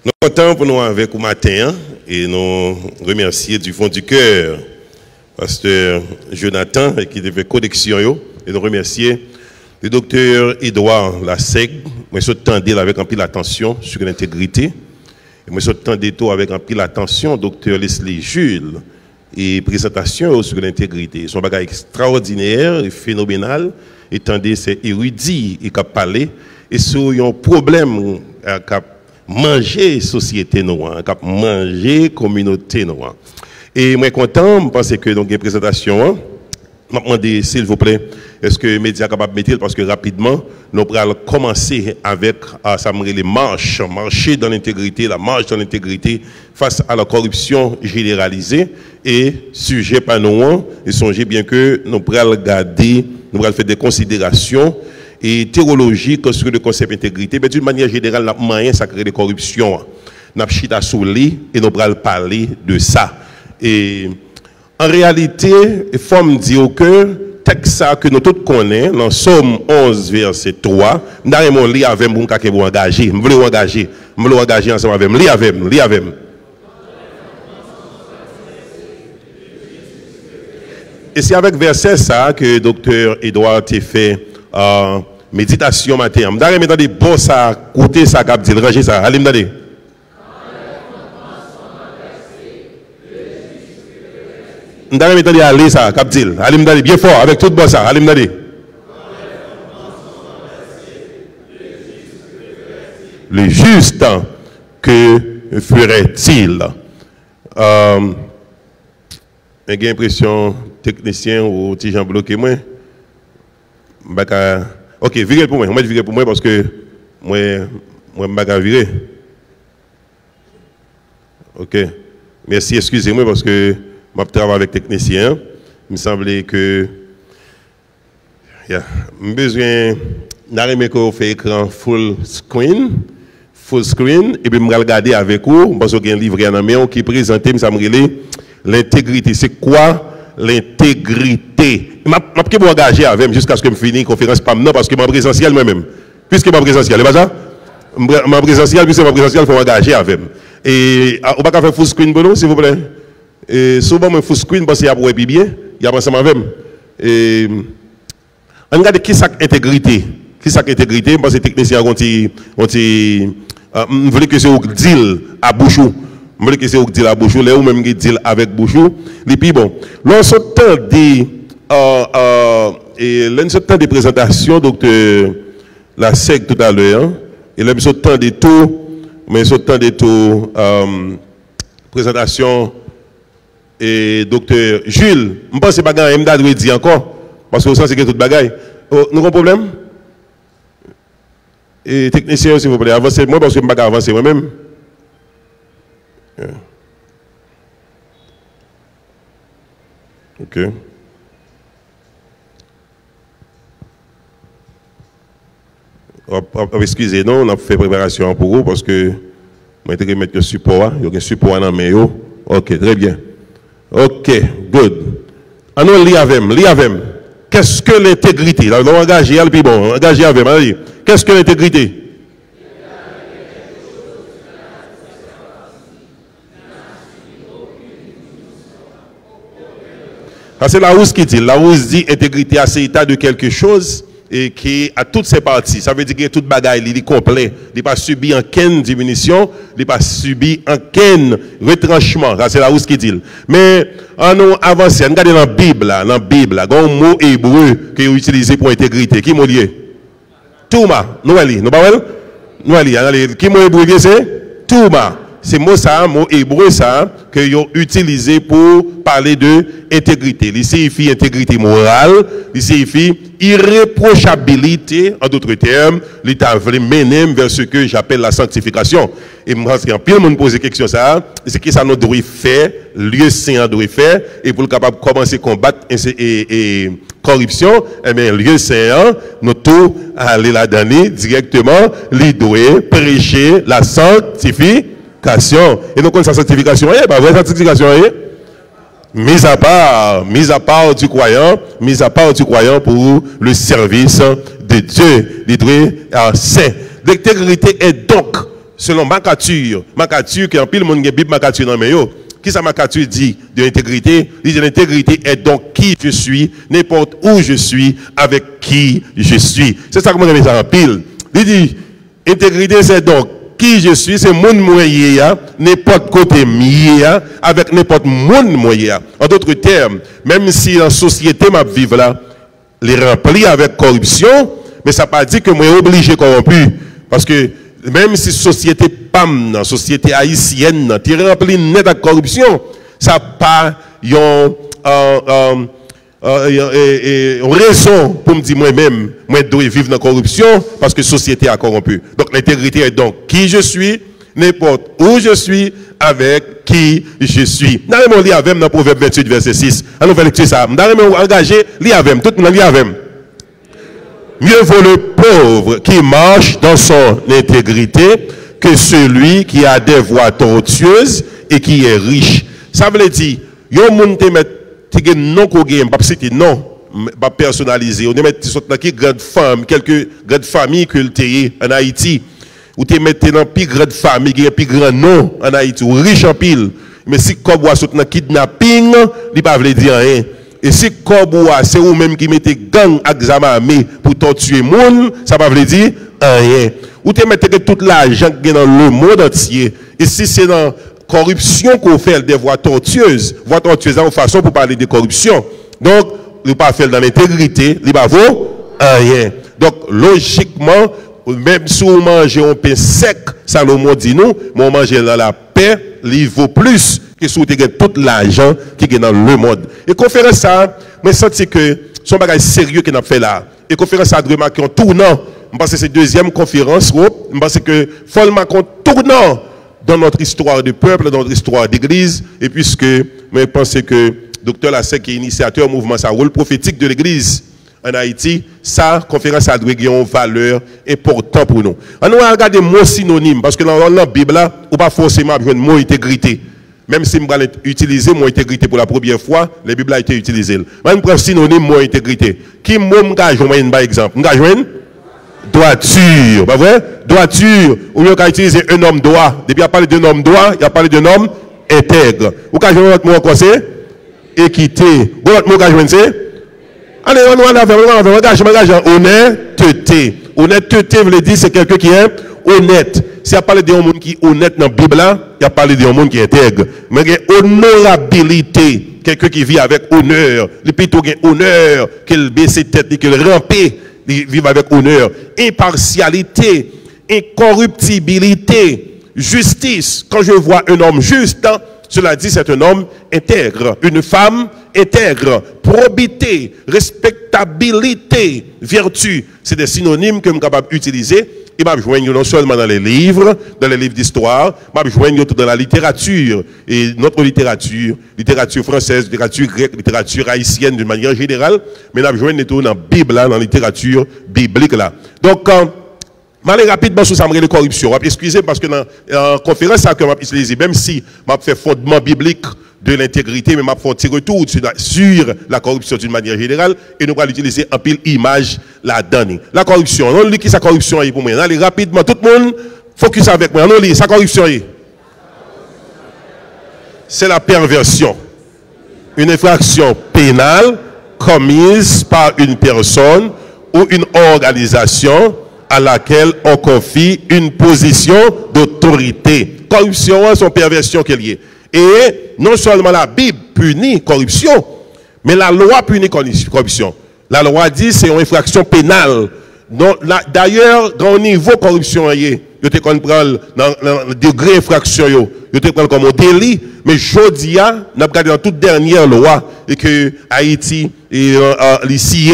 Nous sommes contents pour nous avec vous matin et nous remercier du fond du cœur Pasteur Jonathan qui a fait connexion et nous remercier le docteur Edouard Lassègue. Moi, je suis avec un peu d'attention sur l'intégrité. Et moi, je suis avec un peu d'attention docteur Leslie Jules et présentation sur l'intégrité. C'est un bagage extraordinaire et phénoménal. Et tandis c'est érudit et qui parler et sur un problème qui manger société noire, qui manger communauté noire. Et moi content, je pense que donc une présentation, je me demande s'il vous plaît, est-ce que les médias sont capables de mettre parce que rapidement nous allons commencer avec les marcher dans l'intégrité, la marche dans l'intégrité face à la corruption généralisée et sujet pas nous et songez bien que nous allons regarder, nous allons faire des considérations et théologiques sur le concept d'intégrité, mais d'une manière générale, nous moyen ça crée des corruptions. Nous chita sous lit et nous allons parler de ça. Et en réalité, il faut me dire que texte que nous tous connaissons, dans Somme 11, verset 3, nous allons lire avec vous qui vous engager. Nous voulons engager ensemble avec vous. Lire avec vous. Et c'est avec verset ça que le docteur Edouard a fait méditation matin. Nous allons mettre des bon ça, côté ça, cap dit, ranger ça. Allez, m'daller. Nous allons mettre aller ça, cap dit. Allez, m'daller bien fort, avec tout bon ça. Allez, m'daller. Le juste que ferait-il? J'ai l'impression, technicien ou petit gens bloqué moi. Ok, virez pour moi. Moi, je virez pour moi parce que moi, je ne vais pas virer. Ok. Merci, excusez-moi parce que je travaille avec technicien. Il me semblait que. J'ai besoin d'arriver qu'on fait écran full screen, et puis je vais regarder avec vous parce qu'il y a un livre qui présente l'intégrité. C'est quoi l'intégrité? Je vais m'engager avec jusqu'à ce que je finisse la conférence parce que je suis présentiel moi-même. Puisque je suis présentiel, c'est pas ça? Je suis présentiel, puisque je suis présentiel, il faut m'engager avec. Et on va faire full screen pour nous, s'il vous plaît. Et souvent, je full screen parce qu'il y a pour bien, il y a ensemble avec. Et on regarde qui c'est intégrité. Qui c'est intégrité? Parce que les techniciens je voulais que c'est au deal à Bouchou. Je voulais que c'est au deal à Bouchou, là où même deal avec Bouchou. Et puis bon, lorsqu'on temps des présentations, docteur Lassègue tout à l'heure, et là, on temps de tout, mais on temps de tout, présentation, et docteur Jules, je pense que c'est pas un doit dire encore, parce que au sens c'est que tout bagaille. Nous avons un problème? Et technicien, s'il vous plaît, avancez-moi parce que je ne peux pas avancer moi-même. Ok. Excusez-nous, on a fait préparation pour vous parce que je vais mettre le support. Il y a un support dans mes mains. Ok, très bien. Ok, good. Alors, lis avec. Qu'est-ce que l'intégrité? Là, on va engager, puis bon, engager avec. Qu'est-ce que l'intégrité? C'est la housse qui dit. La housse dit intégrité à cet état de quelque chose et qui a toutes ses parties. Ça veut dire que toute bagaille, il est complet. Il n'a pas subi aucune diminution, il n'a pas subi aucun retranchement. C'est la housse qui dit. Mais en nous avançant, regardez dans la Bible, il y a un mot hébreu qui est utilisé pour intégrité. Qui m'a dit? Touma. Nous allons, qui mot hébreu c'est? Touma. C'est mot ça, mot hébreu ça, que ont utilisé pour parler de intégrité. Il signifie intégrité morale, il signifie irréprochabilité, en d'autres termes, l'État veut mener vers ce que j'appelle la sanctification. Et moi, quand pile monde pose question ça, c'est que ça nous doit faire, lieu saint doit faire, et pour le capable de commencer à combattre et corruption, eh bien, lieu saint, nous tout aller là-dedans directement, il doit prêcher la sanctification. Et donc, sa sanctification, pas vraie sanctification, mise à part du croyant pour le service de Dieu, saint. L'intégrité est donc selon Macature qui en pile monde Bible Macature dans mais yo. Qui ça Macature dit de l'intégrité? Il dit l'intégrité est donc qui je suis, n'importe où je suis, avec qui je suis. C'est ça que moi j'aime ça en pile. Il dit intégrité c'est donc qui je suis, c'est mon moyen, n'importe côté mien, avec n'importe mon moyen. En d'autres termes, même si la société m'a vivre là, les remplit avec corruption, mais ça ne veut pas dire que moi obligé corrompu. Parce que même si société PAM, société haïtienne, tu rempli net avec corruption, ça n'a pas une raison pour me dire moi-même, moi je dois vivre dans la corruption parce que la société a corrompu. Donc l'intégrité est donc qui je suis, n'importe où je suis, avec qui je suis. Nous allons lire avec dans Proverbe 28, verset 6. Nous allons lecture ça. Nous allons engager, lire avec. Tout le monde lit avec. Mieux vaut le pauvre qui marche dans son intégrité que celui qui a des voies tortueuses et qui est riche. Ça veut dire, yon moun te met te non ko gen, pas citer non, pas personnaliser. On te met qui grande femme, quelques grandes familles cultivées en Haïti. Ou te mette dans plus grande famille, qui est plus grand nom en Haïti, ou riche en pile. Mais si Koboua saute dans kidnapping, il pas veut dire rien. Et si Koboua, c'est vous même qui mettez gang examen pour torturer moun, ça pas veut dire rien. Ou te mette que toute l'argent qui est dans le monde entier. Et si c'est dans corruption qu'on fait des voies tortueuses c'est une façon pour parler de corruption. Donc, il pas faire dans l'intégrité, il pas vaut rien. Donc, logiquement, même si on mange un pain sec, Salomon dit nous, mais on mange dans la paix, il vaut plus que si on a tout l'argent qui est dans le monde. Et conférence ça, je sens que son bagage sérieux qu'on a fait là. Et conférence ça a remarqué en tournant. Je pense que c'est la deuxième conférence. Je pense que faut marquer en tournant dans notre histoire de peuple, dans notre histoire d'église. Et puisque je pense que Dr. Lassec est initiateur du mouvement, ça rôle prophétique de l'église en Haïti, sa conférence a une valeur importante pour nous. On va regarder les mots synonymes, parce que dans la Bible, on pas forcément besoin de mot intégrité. Même si on va utiliser mot intégrité pour la première fois, la Bible a été utilisée. On prend synonyme mot intégrité. Qui mot m'engagement par exemple? Engagement? Droiture. Pas vrai? Droiture. Ou bien on va utiliser un homme droit. Depuis il a parlé d'un homme droit, il a parlé d'un homme intègre. Ou quand je vais votre mot encore c'est équité. Votre mot engagement c'est allez, on va faire engagement, honnêteté. Honnêteté veut dire c'est quelqu'un qui est honnête. Si on parle d'un monde qui est honnête dans la Bible, il y a parlé d'un monde qui est intègre. Mais il y a honorabilité. Quelqu'un qui vit avec honneur. Le plutôt qu'il honneur, qu'il baisse ses têtes, qu'il rampe, il vit avec honneur. Impartialité, incorruptibilité, justice. Quand je vois un homme juste, cela dit c'est un homme intègre. Une femme intègre, probité, respectabilité, vertu. C'est des synonymes que je suis capable d'utiliser. Et je joindre non seulement dans les livres d'histoire, je joindre dans la littérature. Et notre littérature française, littérature grecque, littérature haïtienne d'une manière générale, mais je joindre dans la Bible, dans la littérature biblique là. Donc, je vais aller rapidement sur ça, de corruption. Excusez parce que dans la conférence, ça que je utiliser, même si je fais fondement biblique de l'intégrité, mais je fais un petit retour sur la corruption d'une manière générale, et nous allons utiliser un pile image là-dedans. La corruption, on lit qui sa corruption est pour moi. Allez rapidement, tout le monde, focus avec moi. On lit sa corruption est. C'est la perversion. Une infraction pénale commise par une personne ou une organisation à laquelle on confie une position d'autorité. Corruption, c'est une perversion qui est liée. Et non seulement la Bible punit corruption, mais la loi punit corruption. La loi dit que c'est une infraction pénale. D'ailleurs, dans le niveau corruption, vous te prendre dans le degré infraction, vous te prendre comme un délit, mais aujourd'hui, nous avons regardé dans toute dernière loi et que Haïti et ici,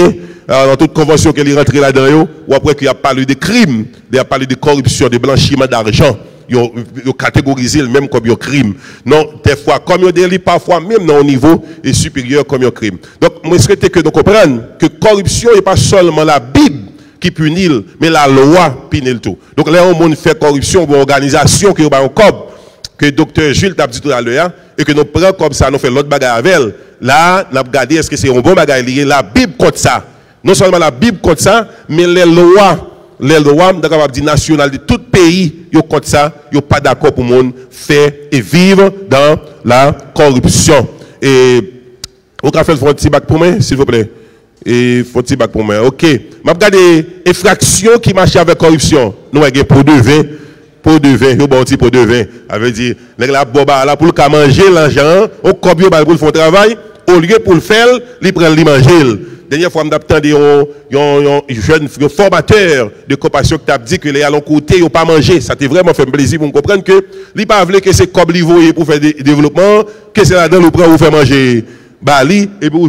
dans toute convention qu'elle est rentrée là-dedans, ou après qu'il a parlé de crimes, il a parlé de corruption, de blanchiment d'argent. Ils ont catégorisé le même comme un crime. Non, des fois comme un délit, parfois même dans un niveau est supérieur comme un crime. Donc, moi, je souhaite que nous comprenions que corruption n'est pas seulement la Bible qui punit, mais la loi punit le tout. Donc, là, on fait corruption pour organisation qui est un cob, que le docteur Jules t'a dit tout à l'heure, et que nous prenons comme ça, nous faisons l'autre bagarre avec elle. Là, nous avons est-ce que c'est un bon bagarre lié. La Bible contre ça. Non seulement la Bible contre ça, mais les lois les lois, nous capable dire national de tout pays, yo contre ça, yo pas d'accord pour monde faire et vivre dans la corruption. Et vous pouvez faire un petit bac pour moi, s'il vous plaît. Et un petit bac pour moi. OK. M'a regardé infraction qui marche avec corruption. Nous avons pour de vin, pour de vin, yo bon petit pour de vin. Avait dire nèg la boba là pour le manger l'argent, on combien pour le faire travail, au lieu pour le faire, il prend li manger. Dernière fois, m'attendais un jeune formateur de compassion qui t'a dit que les allons côté, ils n'ont pas mangé. Ça t'a vraiment fait plaisir pour me comprendre que li pas voulu que c'est comme li pour faire développement, que c'est là-dedans le prend pour faire manger. Bali et pour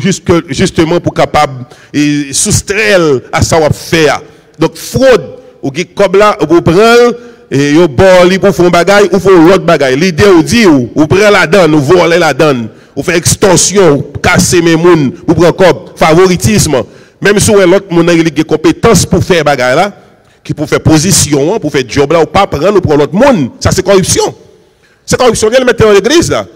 justement pour capable et soustraire à ça on faire. Donc fraude ou qui comme là vous prendre et yo bon pour faire bagaille ou faire l'autre bagaille. L'idée ou dit ou prend la donne, ou voler la donne. Ou faire extorsion, casser mes moun, ou prendre comme favoritisme. Même si l'autre moun a des compétences pour faire bagarre là, qui pour faire position, pour faire job là, ou pas prendre ou prendre l'autre moun, ça c'est corruption. C'est corruption. Ils le mettent dans l'église là.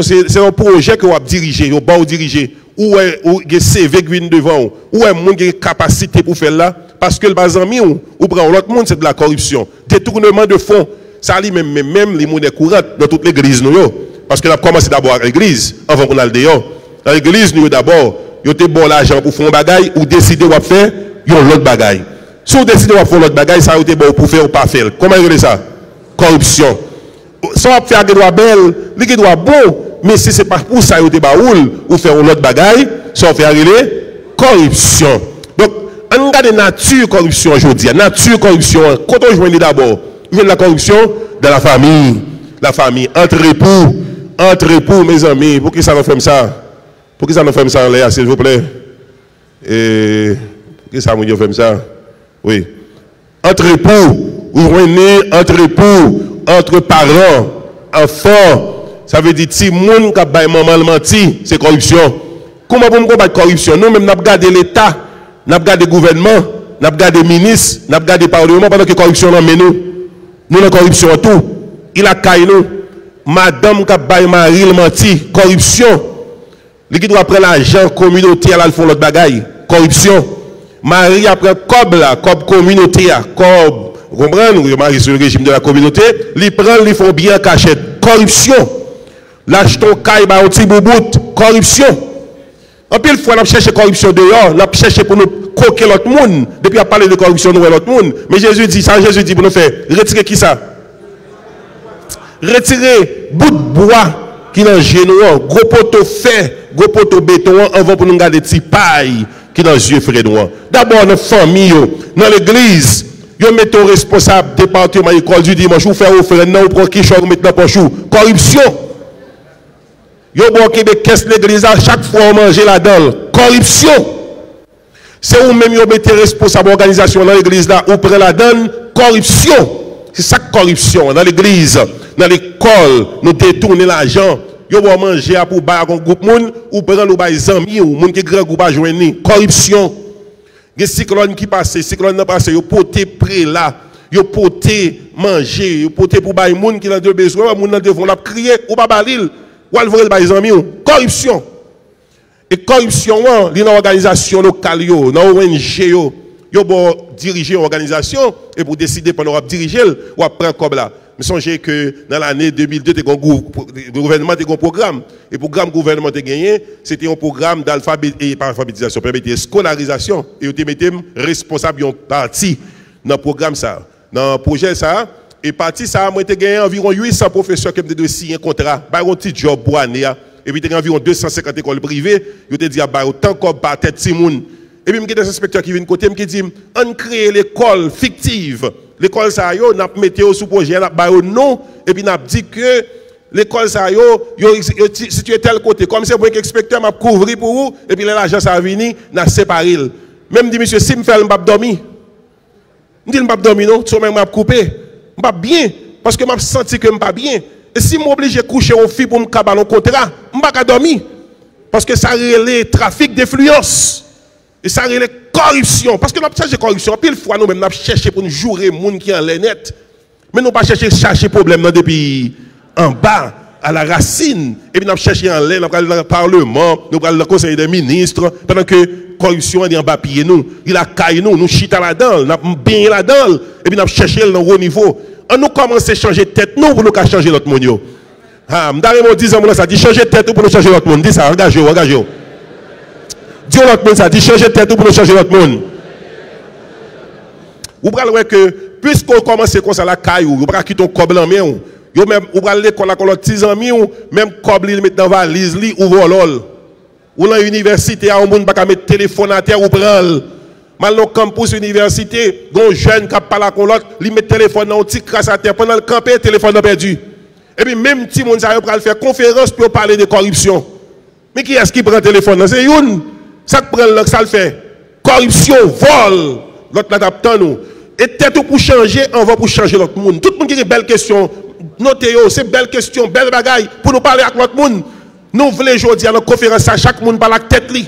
C'est un projet que vous dirigez, vous avez dirigé. Ou un CV qui vient devant, ou un monde qui a une capacité pour faire là, parce que le bazami ou prend l'autre monde, c'est de la corruption. Détournement de fonds, ça lui même les monnaies courantes dans toute l'église nous. Parce que nous avons commencé d'abord à l'église, avant qu'on aille dehors. Dans l'église, nous d'abord, vous avez bon l'argent pour faire un bagaille, ou décider de faire l'autre bagaille. Si vous décidez de faire l'autre bagaille, ça a été bon pour faire ou pas faire. Comment vous ça? Corruption. Si on fait des droits belles, les droits bons, mais si ce n'est pas pour ça, vous avez baoul, ou faire l'autre bagaille, ça on fait arriver corruption. Donc, on regarde la nature corruption aujourd'hui. Nature corruption, quand on joue d'abord, il y a la corruption dans la famille. La famille, entre époux, mes amis, pour qui ça nous fait ça? Pour qui ça nous fait ça, Léa, s'il vous plaît? Et pour qui ça nous fait ça? Oui. Entre époux, entre époux, entre parents, enfants, ça veut dire si moun qui a maman menti, c'est corruption. Comment pour combattre la corruption? Nous même nous avons gardé l'État, nous avons gardé le gouvernement, nous avons gardé le ministre, nous avons gardé le Parlement pendant que la corruption nous mène nous. Nous avons corruption en tout. Il a caillé nous. Madame qui a mari menti, corruption. Les qui doit prendre l'argent communautaire, là, ils font l'autre bagaille. Corruption. Marie après cob là, cob communautaire, cob. Vous comprenez? Vous mari sur le régime de la communauté. Ils prennent, ils font bien cachette. Corruption. Lâche ton caille, bah, un petit boubout. Corruption. En pile fois, on a cherché corruption dehors, on a cherché pour nous coquer l'autre monde. Depuis, on a parlé de corruption, nous, l'autre monde. Mais Jésus dit ça, Jésus dit pour nous faire, retirer qui ça? Retirer bout de bois qui est dans le genou, gros poteau fer, gros poteau béton, avant pour nous garder des petits pailles qui est dans les yeux frères noirs. D'abord, dans la famille, dans l'église, vous mettez au responsable département école du dimanche, vous faites offrir, non, vous prenez qui chose, vous mettez dans poche. Corruption. Vous bloquez des caisses l'église, à chaque fois vous mangez la dalle. Corruption. C'est vous-même vous mettez responsable organisation dans l'église là, vous prenez la donne. Corruption. C'est ça corruption dans l'église, dans l'école, nous détournons l'argent. Vous manger pour bailler un groupe monde ou prendre les amis ou monde qui grand groupe à joindre. Corruption. Les cyclones qui passent, cyclones qui passent, vous portez près là, vous portez manger, vous portez pour bailler monde qui a de besoin, monde qui devant la crier ou pas balil, ou al voler les amis. Corruption. Et corruption, dans l'organisation locale, dans l'ONG, vous diriger une organisation et pour décider pendant diriger ou prendre comme là. Je songe que dans l'année 2002, le gouvernement a un programme. Et le programme gouvernement a gagné, c'était un programme d'alphabétisation, scolarisation. Et vous mettez responsable d'une partie dans le programme ça. Dans le projet ça, et partie ça, moi j'ai gagné environ 800 professeurs qui ont signé un contrat, un petit job pour année. Et puis il y a environ 250 écoles privées, ils ont dit autant comme par tête Timoun. Et puis, il y a des inspecteurs qui viennent côté, qui disent, on crée l'école fictive. L'école, ça y est, on a mis sous projet, on a non, et puis on a dit que l'école, ça y est, si tu es tel côté, comme c'est pour que l'inspecteur m'a couvert pour vous, et puis l'agent, ça a venu, on a séparé. Même dit, monsieur, si je me fais, je ne vais pas dormir. Je dis, je ne vais pas dormir, non, tu m'as coupé. Je ne vais pas bien, parce que je senti que je ne vais pas bien. Et si je suis obligé de coucher aux filles pour me cabaler un contrat, je ne vais pas dormir. Parce que ça relève trafic d'influence. Et ça relève corruption. Parce que nous avons cherché corruption. Pile fois, nous-mêmes, nous avons cherché pour nous jouer les gens qui sont en net. Mais nous n'avons pas cherché problème depuis en bas, à la racine. Et puis nous avons cherché en l'air, nous avons dans le Parlement, nous avons dans le Conseil des ministres, pendant que corruption est en bas pied nous, il a caillé nous chita là-dedans, nous bien là-dedans, et puis nous chercher dans haut niveau. On nous commence à changer de tête nous pour nous changer notre monde. Ah, m'dare 10 ans ça dit changer de tête pour nous changer notre monde. Dis ça, engagez-vous. Dis notre monde ça dit changer de tête pour nous changer notre monde. Vous pouvez voir que puisqu'on commence comme ça la caillou, vous pouvez quitter ton cob en main. Yo même ou pral l'école la colonne 10 ans même cob li mettre dans valise li ou volol. Ou dans université a un monde pas mettre téléphone à terre ou prendre. Mal dans campus université, gon jeune qui parle avec l'autre, li met téléphone dans un petit crasse à terre pendant le camper téléphone perdu. Et puis même petit monde ça pral faire conférence pour parler de corruption. Mais qui est-ce qui prend téléphone? C'est une ça prend ça le fait. Corruption, vol, l'autre là t'attend nous. Et tête pour changer, on va pour changer l'autre monde. Tout le monde qui a une belle question, notez c'est belle question, belle bagaille pour nous parler avec l'autre monde. Nous voulons aujourd'hui à la conférence, chaque monde parle avec tête li.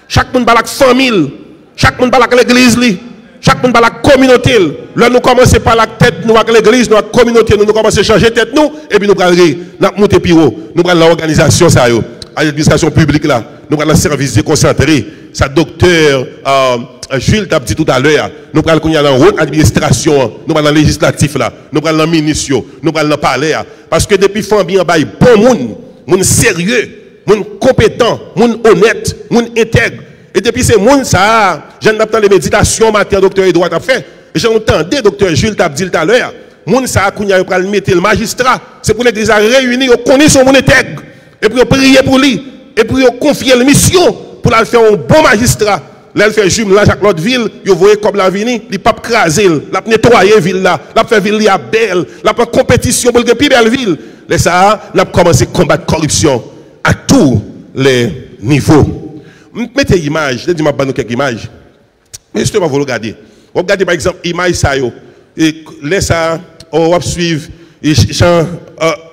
Chaque monde parle avec famille, chaque monde parle avec l'église li. Chaque monde parle avec la communauté. Là nous commençons par la tête nous avec l'église, nous avec la communauté, nous commençons à changer tête nous et puis nous allons monter plus haut. Nous allons l'organisation ça yo, l'administration publique là, nous allons le service déconcentré. Ça docteur Jules t'a dit tout à l'heure, nous allons dans la haute administration, nous allons dans le législatif là, nous allons dans le ministre, nous allons dans le palais parce que depuis fin bien bail bon monde sérieux, monde compétent, monde honnête, monde intègre. Et depuis ces monde ça, j'en ai les méditations matin docteur Edouard a fait. Et j'ai entendu docteur Jules t'a dit tout à l'heure, monde ça kounya pral mettre le magistrat, c'est pour l'église à réunir, on connaît son monde intègre et puis prier pour lui et puis confier la mission pour la faire un bon magistrat. Là elle fait jume là chaque autre ville, vous voyez comme la vini, il pas craser, la nettoyer ville là, la faire ville là belle, la faire compétition pour que plus belle ville. Là ça, n'a commencé à combattre la corruption à tous les niveaux. Mettez image, je dis ma bonne quelques images. Mais justement vous regardez. Vous regardez par exemple image ça yo et laisse ça on va suivre et gens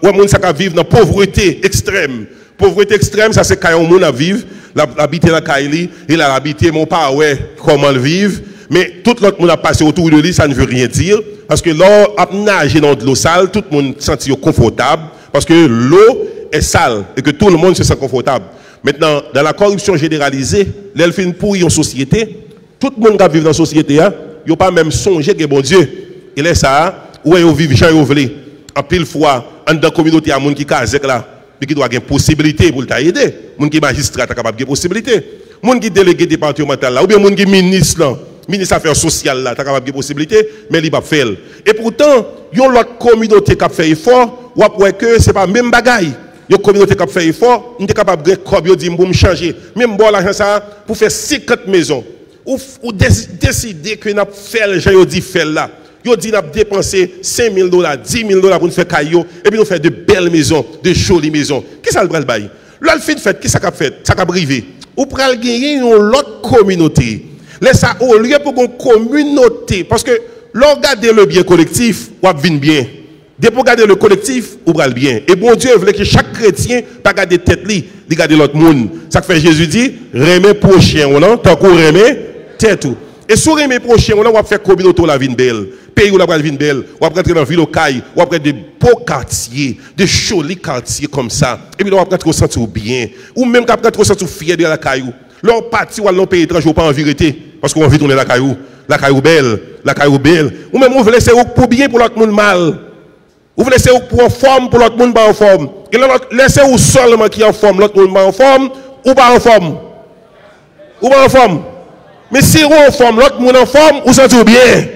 monde ça vivre dans pauvreté extrême. Pauvreté extrême ça c'est quand on monde à vivre, l'habiter dans Kaili, il a habité mon pas ouais comment le vivre, mais tout l'autre monde a passé autour de lui, ça ne veut rien dire parce que l'eau a nagé dans de l'eau sale, tout le monde se sent confortable parce que l'eau est sale et que tout le monde se sent confortable. Maintenant, dans la corruption généralisée, l'elfine pourri en société, tout le monde qui vit dans la société, il n'a pas même songé que bon Dieu, il est ça, où ils vivent, gens ils veulent. En pile fois, dans la communauté, il y a des gens qui sont là, qui doivent avoir une possibilité pour t'aider. Des gens qui sont magistrats, qui capable de possibilité. Des gens qui sont délégués départemental là, ou bien des gens qui sont ministres, ministre affaires sociales là, qui capable de possibilité, mais ils ne peuvent pas faire. Et pourtant, il y a l'autre communauté qui fait effort, ou après que ce n'est pas même bagaille. Une communauté qui a fait effort, nous sommes capables de dire pour me changer. Même bon l'argent ça pour faire 50 maisons. Ou décider que nous fait les gens dit faire là. Yo dit nous dépenser $5,000, $10,000 pour nous faire caillou et puis nous faire de belles maisons, de jolies maisons. Qu'est-ce que ça le bail? Là le fait qui ça qu'a fait? Ça qu'a privé. Ou pral gagner une autre communauté. Laisse ça au lieu pour une communauté parce que regarder le bien collectif, ou vinn bien. Dès pour garder le collectif, ou bral bien. Et bon Dieu voulait que chaque chrétien pas garder tête li, il garder l'autre monde. Ça fait Jésus dit, remet prochain ou non, tant qu'on remet tête ou. Et sur remet prochain on va faire communauté la vie belle. Pays où la vie belle, on va rentrer dans ville au caille, on va prendre de beaux quartiers, de jolis quartiers comme ça. Et puis on va rentrer au sentir bien. Ou même quand on sentir fier de la caillou. Leur parti ou dans pays étranger pas en vérité parce qu'on veut tourner la caillou belle, la caillou belle. Ou même on veut laisser pour bien pour l'autre monde mal. Vous voulez laisser pour en forme, pour l'autre monde pas en forme. Et laissez vous seulement qui en forme, l'autre monde pas en forme, ou pas en forme. Ou pas en forme. Mais si vous en forme, l'autre monde en forme, vous sentez bien.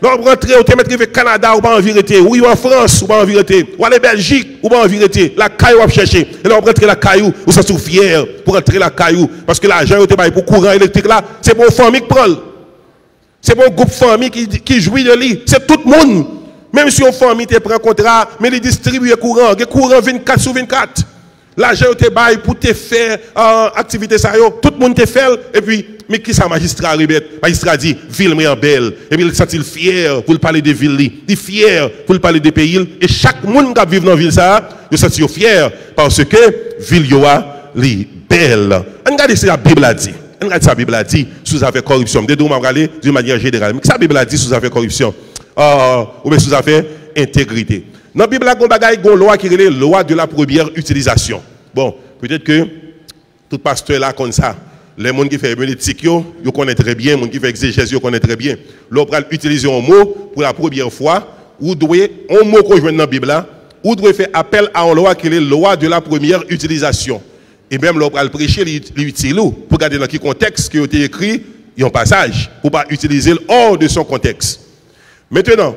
L'autre rentrer, vous mettez au Canada, ou pas en vérité. Ou en France, ou pas en vérité. Ou aller en Belgique, ou pas en vérité. La caillou, vous chercher. Et là, vous rentrez la caillou, vous sentez fier pour rentrer la caillou. Parce que l'argent, vous avez pour courant électrique là, c'est pour une famille qui prend. C'est pour un groupe de famille qui jouit de lui. C'est tout le monde. Même si une famille te prend un contrat, mais ils distribuent courant, 24 sur 24. L'argent te bail pour te faire activité ça yo, tout le monde te fait et puis mais qui ça magistrat répète, magistrat dit ville en belle et puis il sent fier pour parler de ville, il fier pour parler de pays et chaque monde qui vit dans ville ça, il sent fier parce que ville yo li belle. On regarde ce que la Bible a dit. On regarde ça la Bible a dit sous affaire corruption. De on va regarder d'une manière générale. Mais ça la Bible a dit sous affaire corruption. Ou bien sous affaire intégrité. Dans la Bible, il y a une loi qui est la loi de la première utilisation. Bon, peut-être que tout pasteur là comme ça, Les gens qui font herméneutique, ils connaissent très bien, les gens qui font exégèse, ils connaissent très bien. Là, on utiliser un mot pour la première fois, ou devez, un mot qu'on joue dans la Bible, ou devez faire appel à une loi qui est la loi de la première utilisation. Et même là, on va le prêcher, l'utile, pour regarder dans quel contexte qui a été écrit, il y a un passage, pour ne pas utiliser hors de son contexte. Maintenant,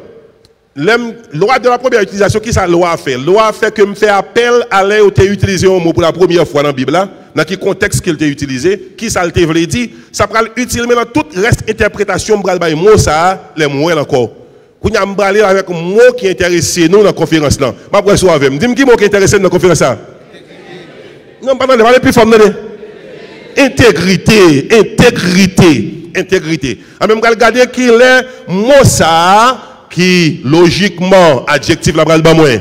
la loi de la première utilisation, qui ça loi a fait? La loi a fait que me fait appel à l'air où tu utilisé un mot pour la première fois dans la Bible, dans quel contexte qu'il t'a utilisé, qui ça te voulait dire, ça prend utile maintenant toute reste interprétation, bral mot ça, les mots encore. Quand on a parlé avec un mot qui intéresse nous dans la conférence là. Ma question avec moi. Dis-moi qui mot qui intéresse dans la conférence là? Non, pas dans les plus fort. Intégrité, intégrité, intégrité. A même regarder qu'il est mot ça qui logiquement adjectif la bral ba moins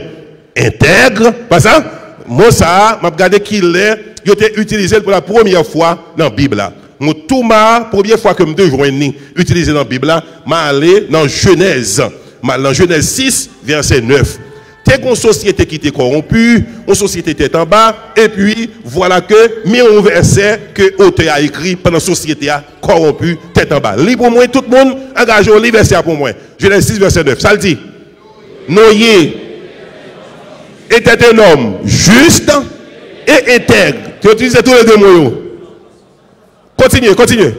intègre, pas ça? Mot ça, m'a regarder qu'il est il a été utilisé pour la première fois dans la Bible là. Moi tout ma première fois que me deux joindre utilisé dans la Bible là, m'a allé dans Genèse. Dans Genèse 6 verset 9. T'es une société qui était corrompue, une société qui était en bas, et puis voilà que, mais un verset que l'auteur a écrit pendant la société a corrompue, tête en bas. Lis pour moi, tout le monde, engagez au livre verset pour moi. Genèse 6 verset 9. Ça le dit. Noé était un homme juste et intègre. Tu utilises tous les deux mots. Continuez, continuez.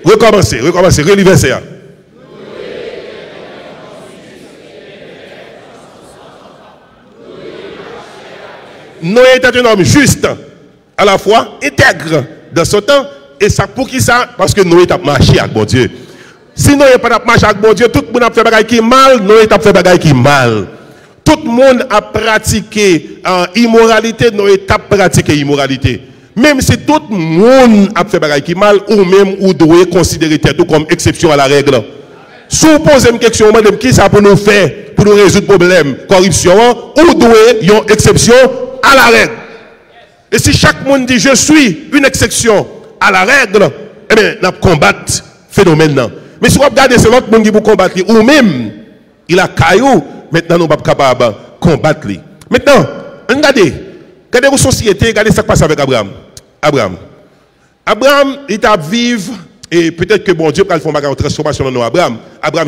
Recommencez, relis verset. Noé était un homme juste, à la fois intègre dans son temps, et ça pour qui ça? Parce que Noé a marché avec bon Dieu. Si Noé n'a pas marché avec bon Dieu, tout le monde a fait des choses qui mal, Noé a fait des choses qui mal. Tout le monde a pratiqué immoralité, Noé a pratiqué immoralité. Même si tout le monde a fait des choses qui mal, ou même ou doit considérer tout comme exception à la règle. Si vous posez une question, madame, qui ça pour nous faire, pour nous résoudre le problème, corruption, ou doit une exception à la règle. Et si chaque monde dit je suis une exception à la règle, eh bien, on combat ce phénomène. Mais si vous regardez, c'est l'autre monde qui vous combattre, ou même, il a caillou, maintenant nous ne sommes pas capables de combattre. Maintenant, regardez vos sociétés, regardez ce qui passe avec Abraham. Abraham, il a vivre. Et peut-être que bon Dieu va faire une transformation dans nous. Abraham,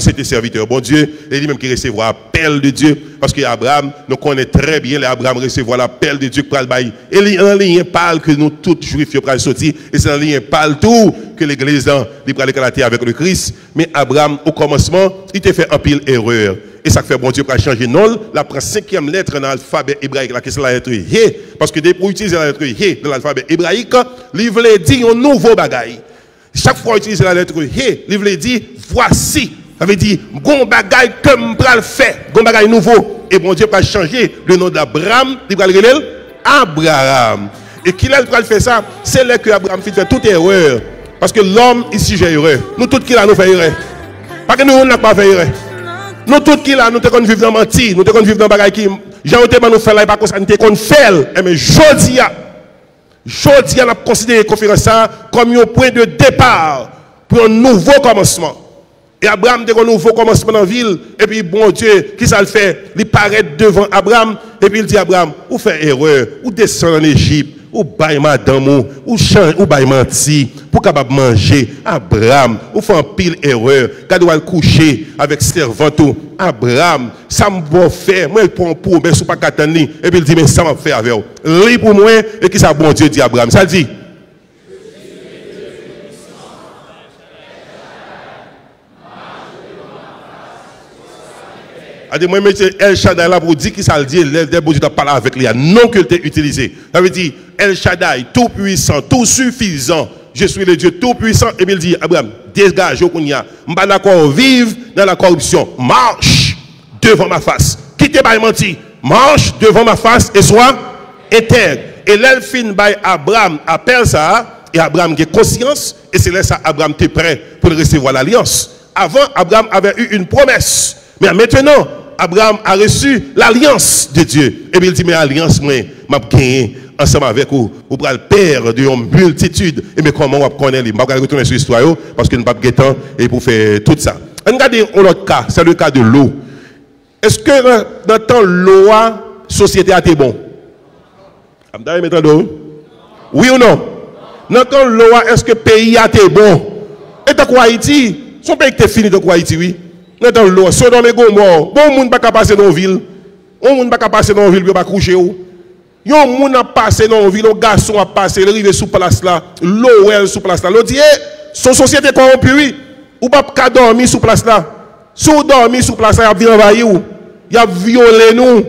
c'était serviteur. Bon Dieu, et lui-même qui recevra l'appel de Dieu. Parce que Abraham, nous connaissons très bien l'Abraham recevra l'appel de Dieu pour le bail. Et il y a un lien parle que nous, tous juifs, pour sortir. Et c'est un lien parle tout que l'église dans l'éclater avec le Christ. Mais Abraham, au commencement, il t'a fait un pile erreur. Et ça fait bon Dieu pour changer non. La 5e lettre dans l'alphabet hébraïque, la question de la lettre He. Parce que pour utiliser la lettre He dans l'alphabet hébraïque, il voulait dire un nouveau bagaille. Chaque fois utilise la lettre He, il veut dire voici. Ça veut dire gon bagaille comme pral fait, gon bagaille nouveau. Et bon Dieu va changer le nom d'Abraham, il va le renommer Abraham. Et qui l'a fait ça? C'est là que Abraham fait toute erreur. Parce que l'homme ici j'ai erreur. Nous tous qui là nous fait erreur. Parce que nous on n'a pas fait erreur. Nous tous qui là nous te qu'on vivre dans menti, nous te qu'on vivre dans bagaille qui j'ai été nous faire là pas comme ça, nous te qu'on fait. Mais jodi on a considéré la conférence comme un point de départ pour un nouveau commencement. Et Abraham a un nouveau commencement dans la ville. Et puis, bon Dieu, qui ça le fait? Il paraît devant Abraham. Et puis, il dit Abraham, ou fait erreur, ou descend en Égypte, ou baille madame, ou change, ou baille menti, pour capable manger. Abraham, ou fait un pile erreur, quand il va coucher avec servant tout. Abraham, ça me faire, moi, pour mais sous pas qu'attendre. Et puis, il dit, mais ça m'a fait avec vous. Lui pour moi, et qui ça, bon Dieu, dit Abraham. Ça dit. Moi, je El Shaddai là pour dire qui ça le dit, le bon Dieu t'a parlé avec lui, non que tu utilisé. Ça veut dire El Shaddai, tout puissant, tout suffisant. Je suis le Dieu tout puissant. Et puis il dit, Abraham, dégage au Kounia. Je ne suis pas d'accord vivre dans la corruption. Marche devant ma face. Quittez pas menti. Marche devant ma face et sois intègre. Et l'elfine by Abraham appelle ça, et Abraham a conscience, et c'est là ça Abraham était prêt pour recevoir l'alliance. Avant, Abraham avait eu une promesse. Mais maintenant, Abraham a reçu l'alliance de Dieu. Et puis il dit, mais alliance, moi, m'a gagné ensemble avec vous. Vous pourrez le père d'une multitude. Et mais comment on va connaître? Je ne vais pas retourner sur l'histoire parce que nous n'avons pas de temps et pour faire tout ça. Regardez un autre cas, c'est le cas de l'eau. Est-ce que dans le temps, l'eau, société a été bon? Oui ou non? Dans ton loi, est-ce que le pays a été bon? Et dans quoi Haïti? Son pays est fini dans quoi Haïti, oui? Dans ton loi, Sodome et Gomorrhe, bon monde pas passer dans la ville. On monde pas passer dans la ville, pas coucher où? Yon moun a passé dans la ville, un garçon a passé, il arrive sous place là, l'eau sous place là. L'autre dit, son société corrompue, oui. Ou pas qu'à dormir sous place là. Si vous dormez sous place là, il y a envahir ou. Il a violé nous.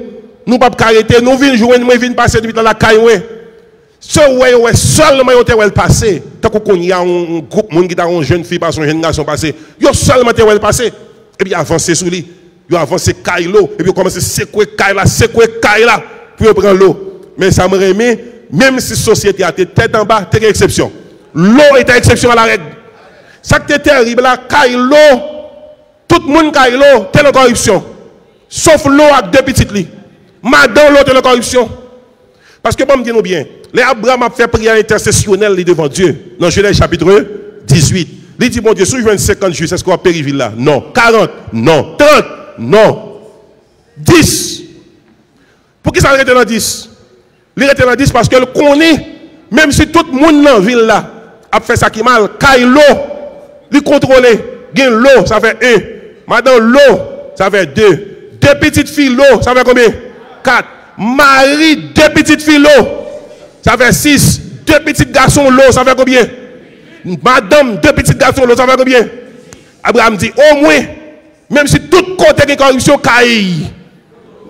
Nous pas arrêter, nous venons jouer, nous venons passer dans la caille. Ce ouais seulement vous avez passé. Tant qu'on y a un groupe monde qui a une jeune fille passer, une jeune garçon passer. Yo seulement vous avez passé. Et puis avancer sous lui. Yo avancer caille l'eau et puis commencer secouer caille là pour prendre l'eau. Mais ça me remet, même si la société a été tête en bas, c'est une exception. L'eau est une exception à la règle. Ça qui est terrible là, caille l'eau, tout le monde caille l'eau, c'est la corruption. Sauf l'eau avec deux petites lits. Madame l'eau, c'est la corruption. Parce que, bon, me dis-nous bien, les Abraham a fait prière intercessionnelle devant Dieu, dans Genèse chapitre 18. Il dit, mon Dieu, si je veux 50 juifs, est-ce qu'on va périville là? Non. 40? Non. 30? Non. 10. Pour qui ça arrête dans 10? Il est dans 10 parce que le connaît, même si tout le monde dans la ville là a fait ça qui mal, caille l'eau, il contrôle, gagne l'eau, ça fait 1. Madame l'eau, ça fait 2. Deux petites filles l'eau, ça fait combien? 4. Marie, deux petites filles l'eau, ça fait 6. Deux petits garçons l'eau, ça fait combien? Madame, deux petits garçons l'eau, ça fait combien? Abraham dit, au moins, même si tout côté de corruption caille,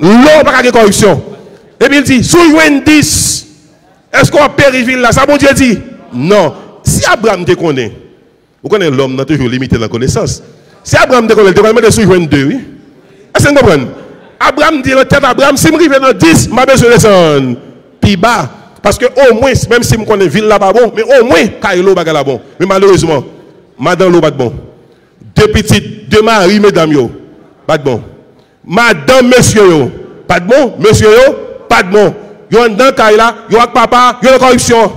l'eau pas de corruption. Et puis il dit, sous une 10, est-ce qu'on a périville là? Ça, bon Dieu dit, non. Si Abraham te connaît, vous connaissez l'homme, n'a toujours limité la connaissance. Si Abraham te connaît, il te connaît sous une 2, oui? Est-ce que vous comprenez? Abraham dit, la tête Abraham, si je arrive dans 10, je vais besoin de descendre plus bas. Parce que au moins, même si je connais ville là-bas bon, mais au moins, Kailo baga là bon. Mais malheureusement, madame l'eau pas bon. Deux petites, deux maris, mesdames yo, pas de bon. Madame, monsieur yo, pas de bon. Monsieur yo, pas de bon. Yo en dans Kaila, yo avec papa, yo la corruption.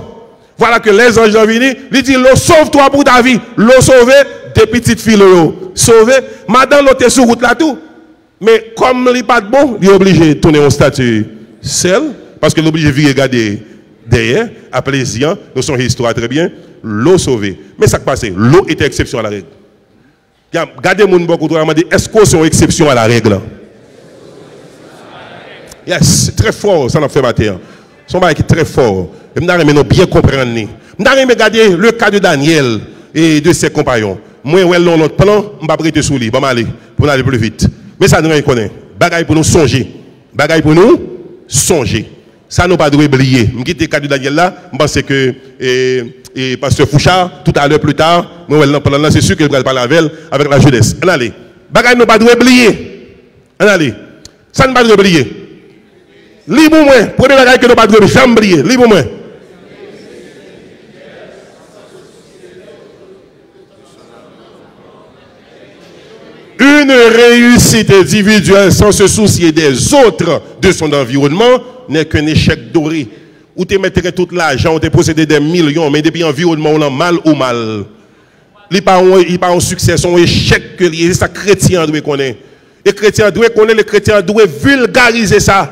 Voilà que les anges sont venus, ils disent, l'eau sauve-toi pour ta vie. L'eau sauve, deux petites filles yo, sauve. Madame l'eau t'es sur route là tout. Mais comme il n'est pas de bon, il est obligé de tourner un statut seul, parce qu'il est obligé de regarder derrière, à plaisir, nous sommes histoire très bien, l'eau sauvée. Mais ça qui passe, l'eau était exception à la règle. Regardez mon beaucoup de dit, est-ce qu'on est une exception à la règle? Yes, c'est très fort, ça n'a fait battre. Son bail qui est très fort. Et nous bien comprendre. Nous regarder le cas de Daniel et de ses compagnons. Moi, notre plan, je ne vais pas prêter sous lui, aller pour aller plus vite. Mais ça nous connaît. Bagaille pour nous songer. Bagaille pour nous songer. Ça nous pas de oublier. Je quitte le cas de Daniel là, je pense que pasteur Fouchard tout à l'heure plus tard, c'est sûr qu'il va parler avec la jeunesse. Allez. Bagaille nous pas de oublier. Allez. Ça nous pas de oublier. Libre-moi. Premier bagaille que nous pas de oublier, jamais oublier. Libre-moi. Une réussite individuelle sans se soucier des autres de son environnement n'est qu'un échec doré. Où tu mettrais tout l'argent, où tu possédais des millions, mais depuis l'environnement, on a mal ou mal. Il n'y a pas un succès, c'est un échec que les chrétiens doivent connaître. Les chrétiens doivent connaître, les chrétiens doivent vulgariser ça.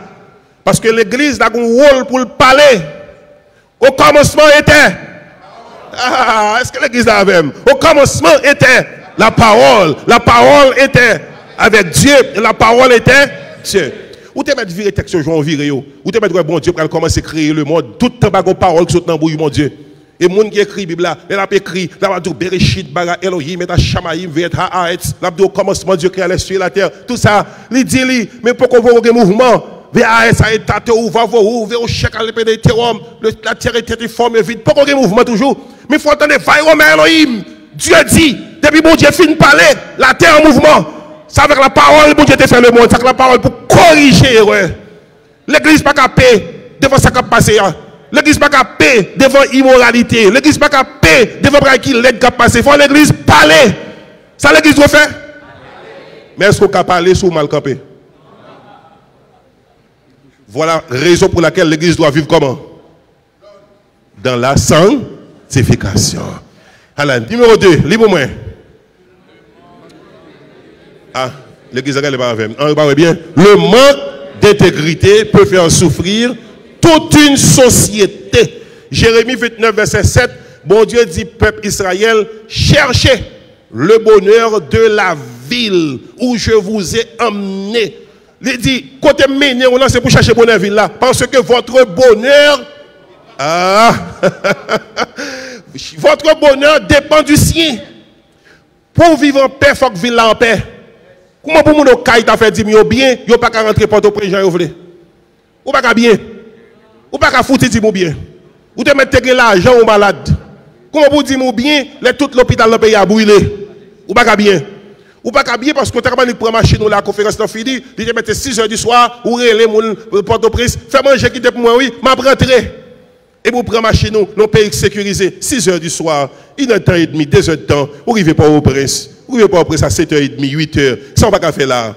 Parce que l'église a un rôle pour le parler. Au commencement était. Est-ce que l'église a même? Au commencement était. La parole était avec Dieu, et la parole était Dieu. Ou te mettre virer texte jour virer ou te mettre bon Dieu pour commencer à créer le monde, tout le temps parole qui saute dans bouille mon Dieu. Et monde qui écrit Bible là, il a écrit, là va dire Bereshit bara Elohim et Shamaim vet haaretz, là au commencement Dieu créa les cieux et la terre. Tout ça, il dit mais pourquoi vous avez un mouvement VAS a été ou va vous vers au chèque à l'épée des terroirs, la terre était formée vide. Pourquoi vous avez un mouvement toujours? Mais il faut entendre Vaïrome Elohim. Dieu dit, depuis bon Dieu finit de parler, la terre en mouvement. C'est avec la parole, bon Dieu te fait le monde. C'est avec la parole pour corriger. Ouais. L'église n'a pas qu'à payer devant ce qui a passé. L'église n'a pas qu'à payer devant l'immoralité. L'église n'a pas qu'à payer devant ce qui a passé. Il faut l'église parler. Ça l'église doit faire. Mais est-ce qu'on peut parler sous mal campé? Voilà la raison pour laquelle l'église doit vivre comment? Dans la sanctification. Alors, numéro 2, libre-moi. Ah, l'église n'est pas avec. Bien. Le manque d'intégrité peut faire souffrir toute une société. Jérémie 29, verset 7, bon Dieu dit, peuple Israël, cherchez le bonheur de la ville où je vous ai emmené. Il dit, côté mené, c'est pour chercher bonheur ville là, parce que votre bonheur, votre bonheur dépend du sien. Pour vivre en paix, il faut que ville là en paix. Comment pour mon caille t'a fait 10 000 bien, il pas qu'à rentrer Port-au-Prince, ou pas qu'à bien, ou pas qu'à foutre 10 000 bien, ou te mettre l'argent aux malades. Comment pour dire bien, tout l'hôpital dans le pays a brûlé, ou pas qu'à bien. Ou pas qu'à bien parce que tu as pris machine la conférence est finie, il te mettre 6 h du soir, ou relais mon Port-au-Prince, fais manger qui te pour moi, oui, m'a rentré. Et vous prenez machine nous, nos pays sécurisés, 6 h du soir, 1h30, 2 h de temps, vous arrivez pas au prince. Vous n'avez pas après ça 7h30, 8h. Ça, on va pas faire là.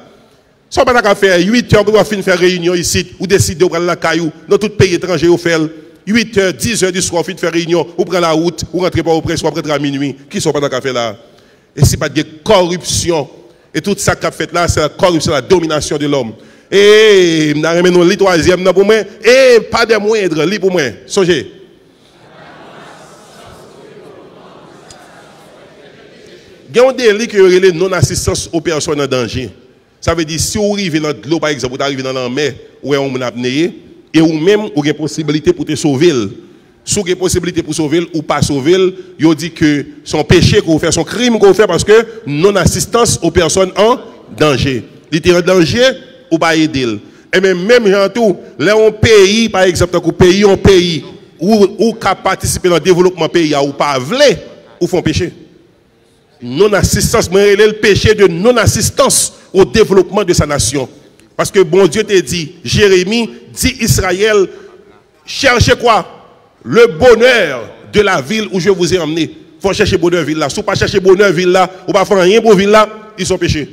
Ça, on va pas faire 8h, on va finir faire réunion ici, ou décider de prendre la caillou, dans tout pays étranger, vous faites 8h, 10h du soir, on finit faire réunion, ou prend la route, ou rentrez pas au presse, ou rentrez à minuit. Qui sont pas dans le café là? Et c'est pas de corruption. Et tout ça qu'a fait là, c'est la corruption, la domination de l'homme. Et, nous avons le troisième pour moi, et pas de moindre, lit pour moi. Songez. Il y a un délit qui est non-assistance aux personnes en danger. Ça veut dire, si vous arrivez dans l'eau, par exemple, vous arrivez dans la mer, où on a apnée, et ou même, vous avez une possibilité pour te sauver. Si vous avez une possibilité pour sauver ou pas sauver, il dit que son péché que vous faites, son crime que vous faites, parce que non-assistance aux personnes en danger. Il est en danger, ou pas aider. Et même genre tout, là, un pays, par exemple, un pays, où participer dans le développement pays, ou pas voulez, ou font péché. Non-assistance, mais le péché de non-assistance au développement de sa nation. Parce que bon Dieu t'a dit, Jérémie dit Israël, cherchez quoi? Le bonheur de la ville où je vous ai emmené. Il faut chercher bonheur ville là. Si vous ne pas chercher bonheur ville là, ou pas faire rien pour ville là, ils sont péchés.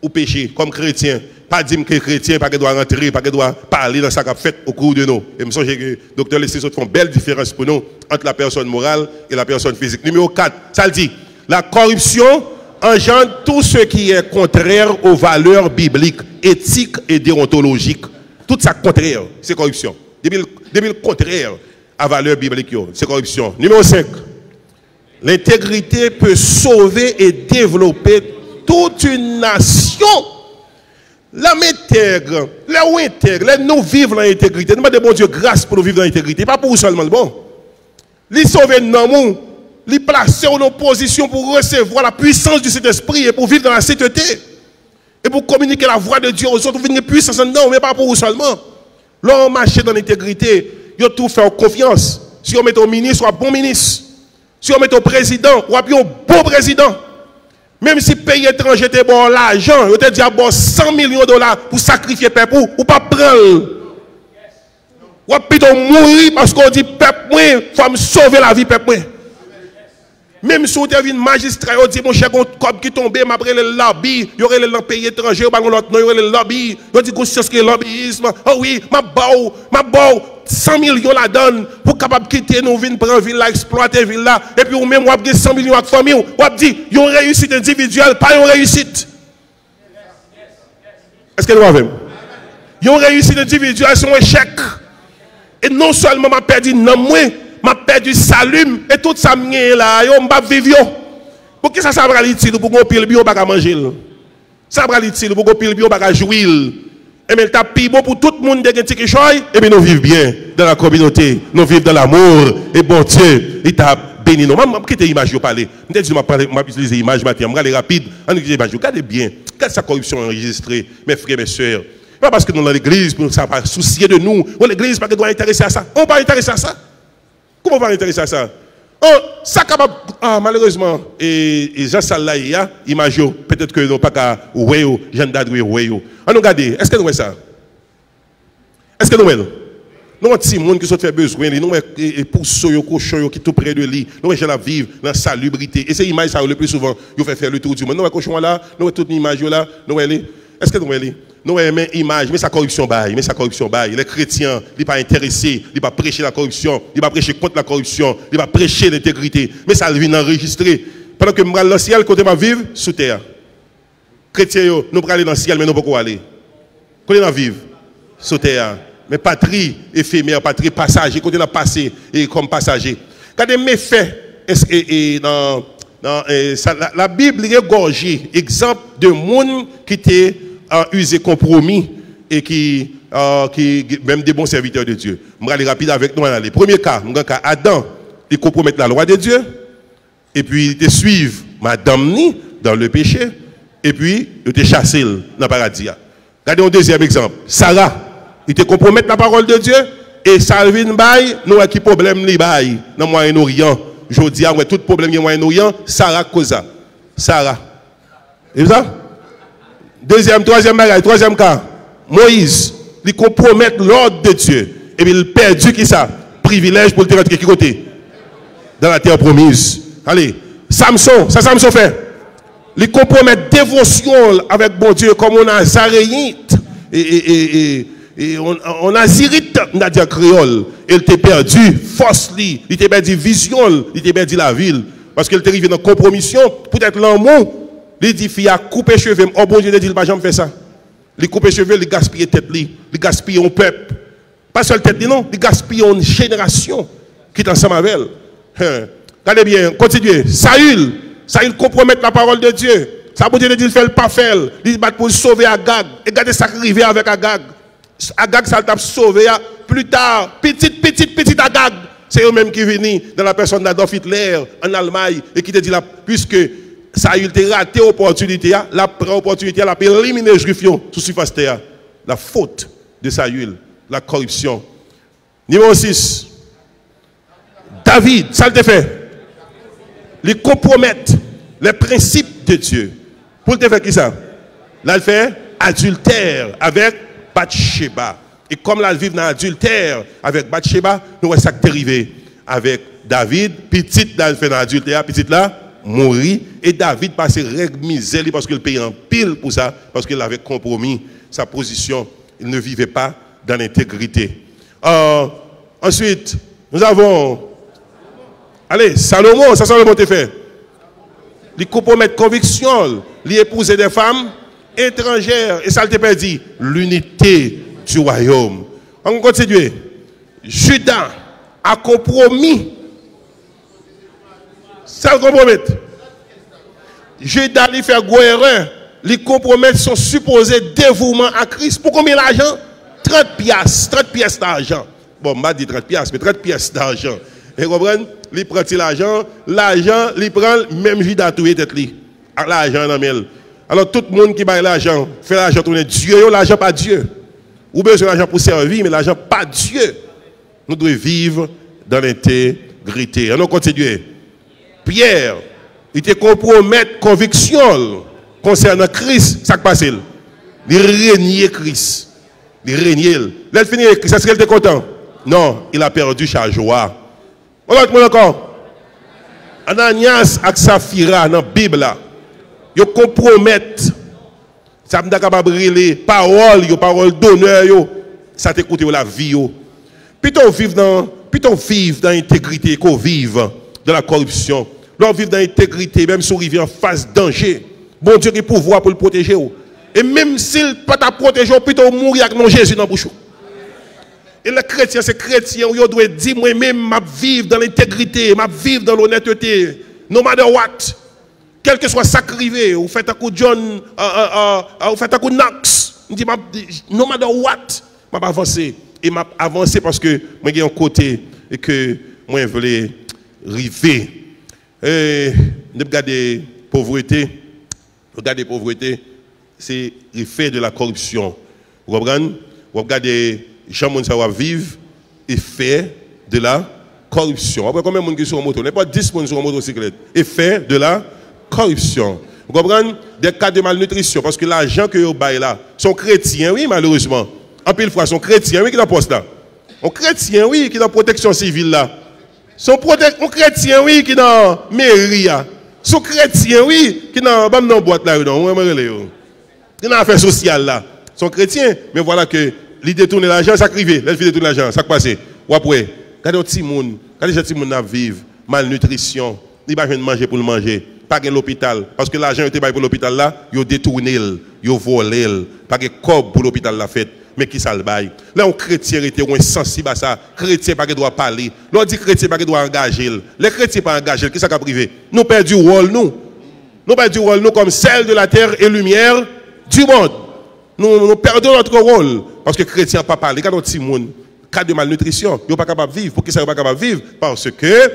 Ou péchés, comme chrétiens. Pas dire que chrétien, pas qu'il doit rentrer, pas qu'il doit parler dans sa fait au cours de nous. Et je me souviens que le docteur Leslie font belle différence pour nous entre la personne morale et la personne physique. Numéro 4, ça le dit. La corruption engendre tout ce qui est contraire aux valeurs bibliques, éthiques et déontologiques. Tout ça contraire, c'est corruption. Depuis le contraire à valeurs bibliques, c'est corruption. Numéro 5. L'intégrité peut sauver et développer toute une nation. L'homme intègre, là où intègre, là nous vivons dans l'intégrité. Nous demandons bon Dieu grâce pour nous vivre dans l'intégrité. Pas pour nous seulement le bon. Les sauver nous. Les placer en opposition pour recevoir la puissance du Saint-Esprit et pour vivre dans la sainteté. Et pour communiquer la voix de Dieu aux autres, pour venir puissance non, mais pas pour vous seulement. L'homme marche dans l'intégrité, il a tout fait confiance. Si on met au ministre, on a bon ministre. Si on met au président, on a un bon président. Même si le pays étranger te bon l'argent, il te dit à bon 100 millions de dollars pour sacrifier le peuple, ou pas prendre. Ou plutôt mourir parce qu'on dit peuple, il faut me sauver la vie peuple. Même si vous êtes un magistrat, vous dites, mon cher, comme qui tombe, après le lobby, il y aurait le pays étranger, il y aurait le lobby, vous dites, c'est ce que le lobbyisme. Oh oui, ma boue, 100 millions la donne pour capable quitter nos villes, prendre ville là, exploiter ville là, et puis ou même, vous avez 100 millions de famille, vous avez dit, il y a une réussite individuelle, pas une réussite. Est-ce que nous avons? Il y a une réussite individuelle, c'est un échec. Et non seulement m'a perdu non moins, m'a perdu salut et tout ça m'est là, yo m'pa vivre. Pour qui ça va l'utile pour qu'on pile bio pas manger. Ça va l'utile pour qu'on pile bio pas jouir. Et mais t'a pi bon pour tout le monde de quelque chose et bien nous vivons bien dans la communauté, nous vivons dans l'amour et bon Dieu, il t'a béni nous. Moi quitter image yo parler. M'te dit m'a utiliser image matin, m'aller rapide, on utilise image. Regardez bien, quelle sa corruption enregistrée, mes frères mes sœurs. Pas parce que nous dans l'église pour ça pas soucier de nous. L'église pas que doit intéresser à ça. On pas intéresser à ça. Comment on va intéresser à ça? Oh, ça capable. Ah, malheureusement, et Jean Salaya, image, peut-être que nous pas qu'à ouéo, Jean d'Adoué ouéo. On nous regarde, est-ce que nous voyons ça? Est-ce que nous voyons? Nous avons des gens qui sont fait besoin, nous avons des pousseux, cochons qui sont tout près de lui, nous avons des gens qui vivent dans la salubrité. Et ces images, ça le plus souvent, ils font faire le tour du monde. Nous avons des cochons là, nous avons toutes les images là, nous avons. Est-ce que nous voyons? Nous avons une image, mais sa corruption baille, Les chrétiens, ils ne sont pas intéressés, ils ne sont pas prêcher la corruption, ils ne sont pas prêcher contre la corruption, ils ne sont pas prêcher l'intégrité. Mais ça vient enregistrer. Pendant que je vais dans le ciel, côté ma vivre, sous terre. Chrétiens, nous allons aller dans le ciel, mais nous ne pouvons pas aller. Quand nous vivre, sous terre. mais patrie éphémère, patrie passager, côté la passé et comme passager. Regardez mes faits, la Bible est gorgée, exemple de monde qui était usé compromis et qui même des bons serviteurs de Dieu. Je vais aller rapide avec nous. Le premier cas, Adam, il compromet la loi de Dieu, et puis il suit Madame Ni dans le péché, et puis il te chassé dans le paradis. Regardez un deuxième exemple. Sarah, il te compromet la parole de Dieu, et Salvin Bay, nous avons qui problème li bay dans le Moyen-Orient. Je dis, tout problème au Moyen-Orient, Sarah cause. Sarah. Et ça? Troisième cas, Moïse, il compromet l'ordre de Dieu. Et puis il perdu qui ça? Privilège pour le rentrer qui côté? Dans la terre promise. Allez, Samson, ça Samson fait. Il compromet dévotion avec bon Dieu comme on a Zaréite et on a Zirite, on a dit créole. Il t'a perdu force, il t'a perdu vision, il t'a perdu la ville. Parce qu'il t'est arrivé dans la compromission, peut-être l'amour. Il dit, il a coupé les cheveux. Oh bon Dieu, il dit, il va jamais faire ça. Il coupe les cheveux, il gaspille tête, il gaspille un peuple. Pas seul tête, non, il gaspille une génération qui est ensemble avec elle. Regardez bien, continuez. Saül compromet la parole de Dieu. Ça veut dire qu'il fait le pas faire. Il bat pour sauver Agag. Et regardez ça qui arrive avec Agag. Agag, ça t'a sauvé plus tard. Petit Agag. C'est eux-mêmes qui viennent dans la personne d'Adolf Hitler en Allemagne et qui te dit là, puisque Saül t'a raté l'opportunité, la opportunité, la éliminer les Juifs sous surface terre. La faute de Saül, la corruption. Numéro 6. David, ça le fait. Il compromet les principes de Dieu. Pour le faire qui ça? Là, il fait adultère avec Bathsheba. Et comme là, il vit dans l'adultère avec Bathsheba, nous voyons ça qui est arrivé avec David. Petite là, il fait dans l'adultère, petite là, mourit. Et David passe règle misère parce qu'il paye en pile pour ça, parce qu'il avait compromis sa position. Il ne vivait pas dans l'intégrité. Ensuite, nous avons. Allez, Salomon, ça Salomon t'a fait. Il compromet conviction, il épouser des femmes étrangères. Et ça t'a perdu l'unité du royaume. On continue. Judas a compromis. Ça le compromet. Judas lui fait gros erreur. Il compromet son supposé dévouement à Christ. Pour combien d'argent? 30 pièces d'argent. Bon, je ne dis 30 pièces, mais 30 pièces d'argent. Et vous comprenez? Il prend l'argent, il prend même Judas tout tête li. L'argent dans le. Alors tout le monde qui baille l'argent, fait l'argent tourner Dieu, l'argent pas Dieu. Ou besoin d'argent pour servir, mais l'argent pas Dieu. Nous devons vivre dans l'intégrité. Alors continuez. Pierre, il te compromet conviction concernant Christ, ça qui passe. Il régnier Christ. Il régnier. Là, il finit avec Christ. Est-ce qu'il était content? Non, il a perdu sa joie. On va te encore. Ananias et Saphira dans la Bible, ils compromettent. Ça me dit capable brûler parole d'honneur, ça t'écoute la vie. Plutôt vivre dans l'intégrité qu'on vive dans la corruption. L'on vivre dans l'intégrité, même si on vit en face de danger. Bon Dieu qui a pouvoir pour le protéger. Et même s'il ne peut pas te protéger, plutôt mourir avec non Jésus dans la bouche. Et les chrétiens, c'est chrétiens, ils doivent dire moi-même, je vivre dans l'intégrité, je vivre dans l'honnêteté, no matter what. Quel que soit ça qui arrive, vous faites un coup de John, vous faites un coup de Knox, no matter what, je vais avancer. Et je vais avancer parce que moi j'ai un côté et que moi je voulais arriver. Et regarder pauvreté, c'est l'effet de la corruption. Vous comprenez? Vous regardez gens qui vivre effet de la corruption. Après, combien de gens qui sont en moto? Il n'y a pas 10 personnes sur en motocyclette. Effet de la corruption. Vous comprenez? Des cas de malnutrition. Parce que l'argent que vous avez là, sont chrétiens, oui, malheureusement. En pile fois, sont chrétiens, oui, qui dans poste là. Sont chrétiens, oui, qui dans protection civile là. Sont chrétiens, oui, qui dans mairie là. Sont chrétiens, oui, qui dans boîte là, qui dans affaires sociales là. Sont chrétiens, mais voilà que l'idée de tourner l'argent, ça crive. L'idée de tourner l'argent, ça passe. Ou après, quand les petits gens, vivent, malnutrition, ils ne peuvent pas manger pour le manger, pas de l'hôpital. Parce que l'argent qui est pour l'hôpital là, ils ont détourné, ils ont volé, pas de cob pour l'hôpital la fête. Mais qui ça le bail? Là, on chrétien était sensible à ça. Chrétien pas doit parler. L'on dit chrétien pas doit engager. Les chrétiens pas engagés. Qui ça a privé? Nous perdons du rôle, nous. Nous perdons du rôle, nous, comme celle de la terre et lumière du monde. Nous perdons notre rôle. Parce que chrétien pas parler. Quand on dit monde, cas de malnutrition, ils ne sont pas capables de vivre. Pour qui ça ne sont pas capables de vivre? Parce que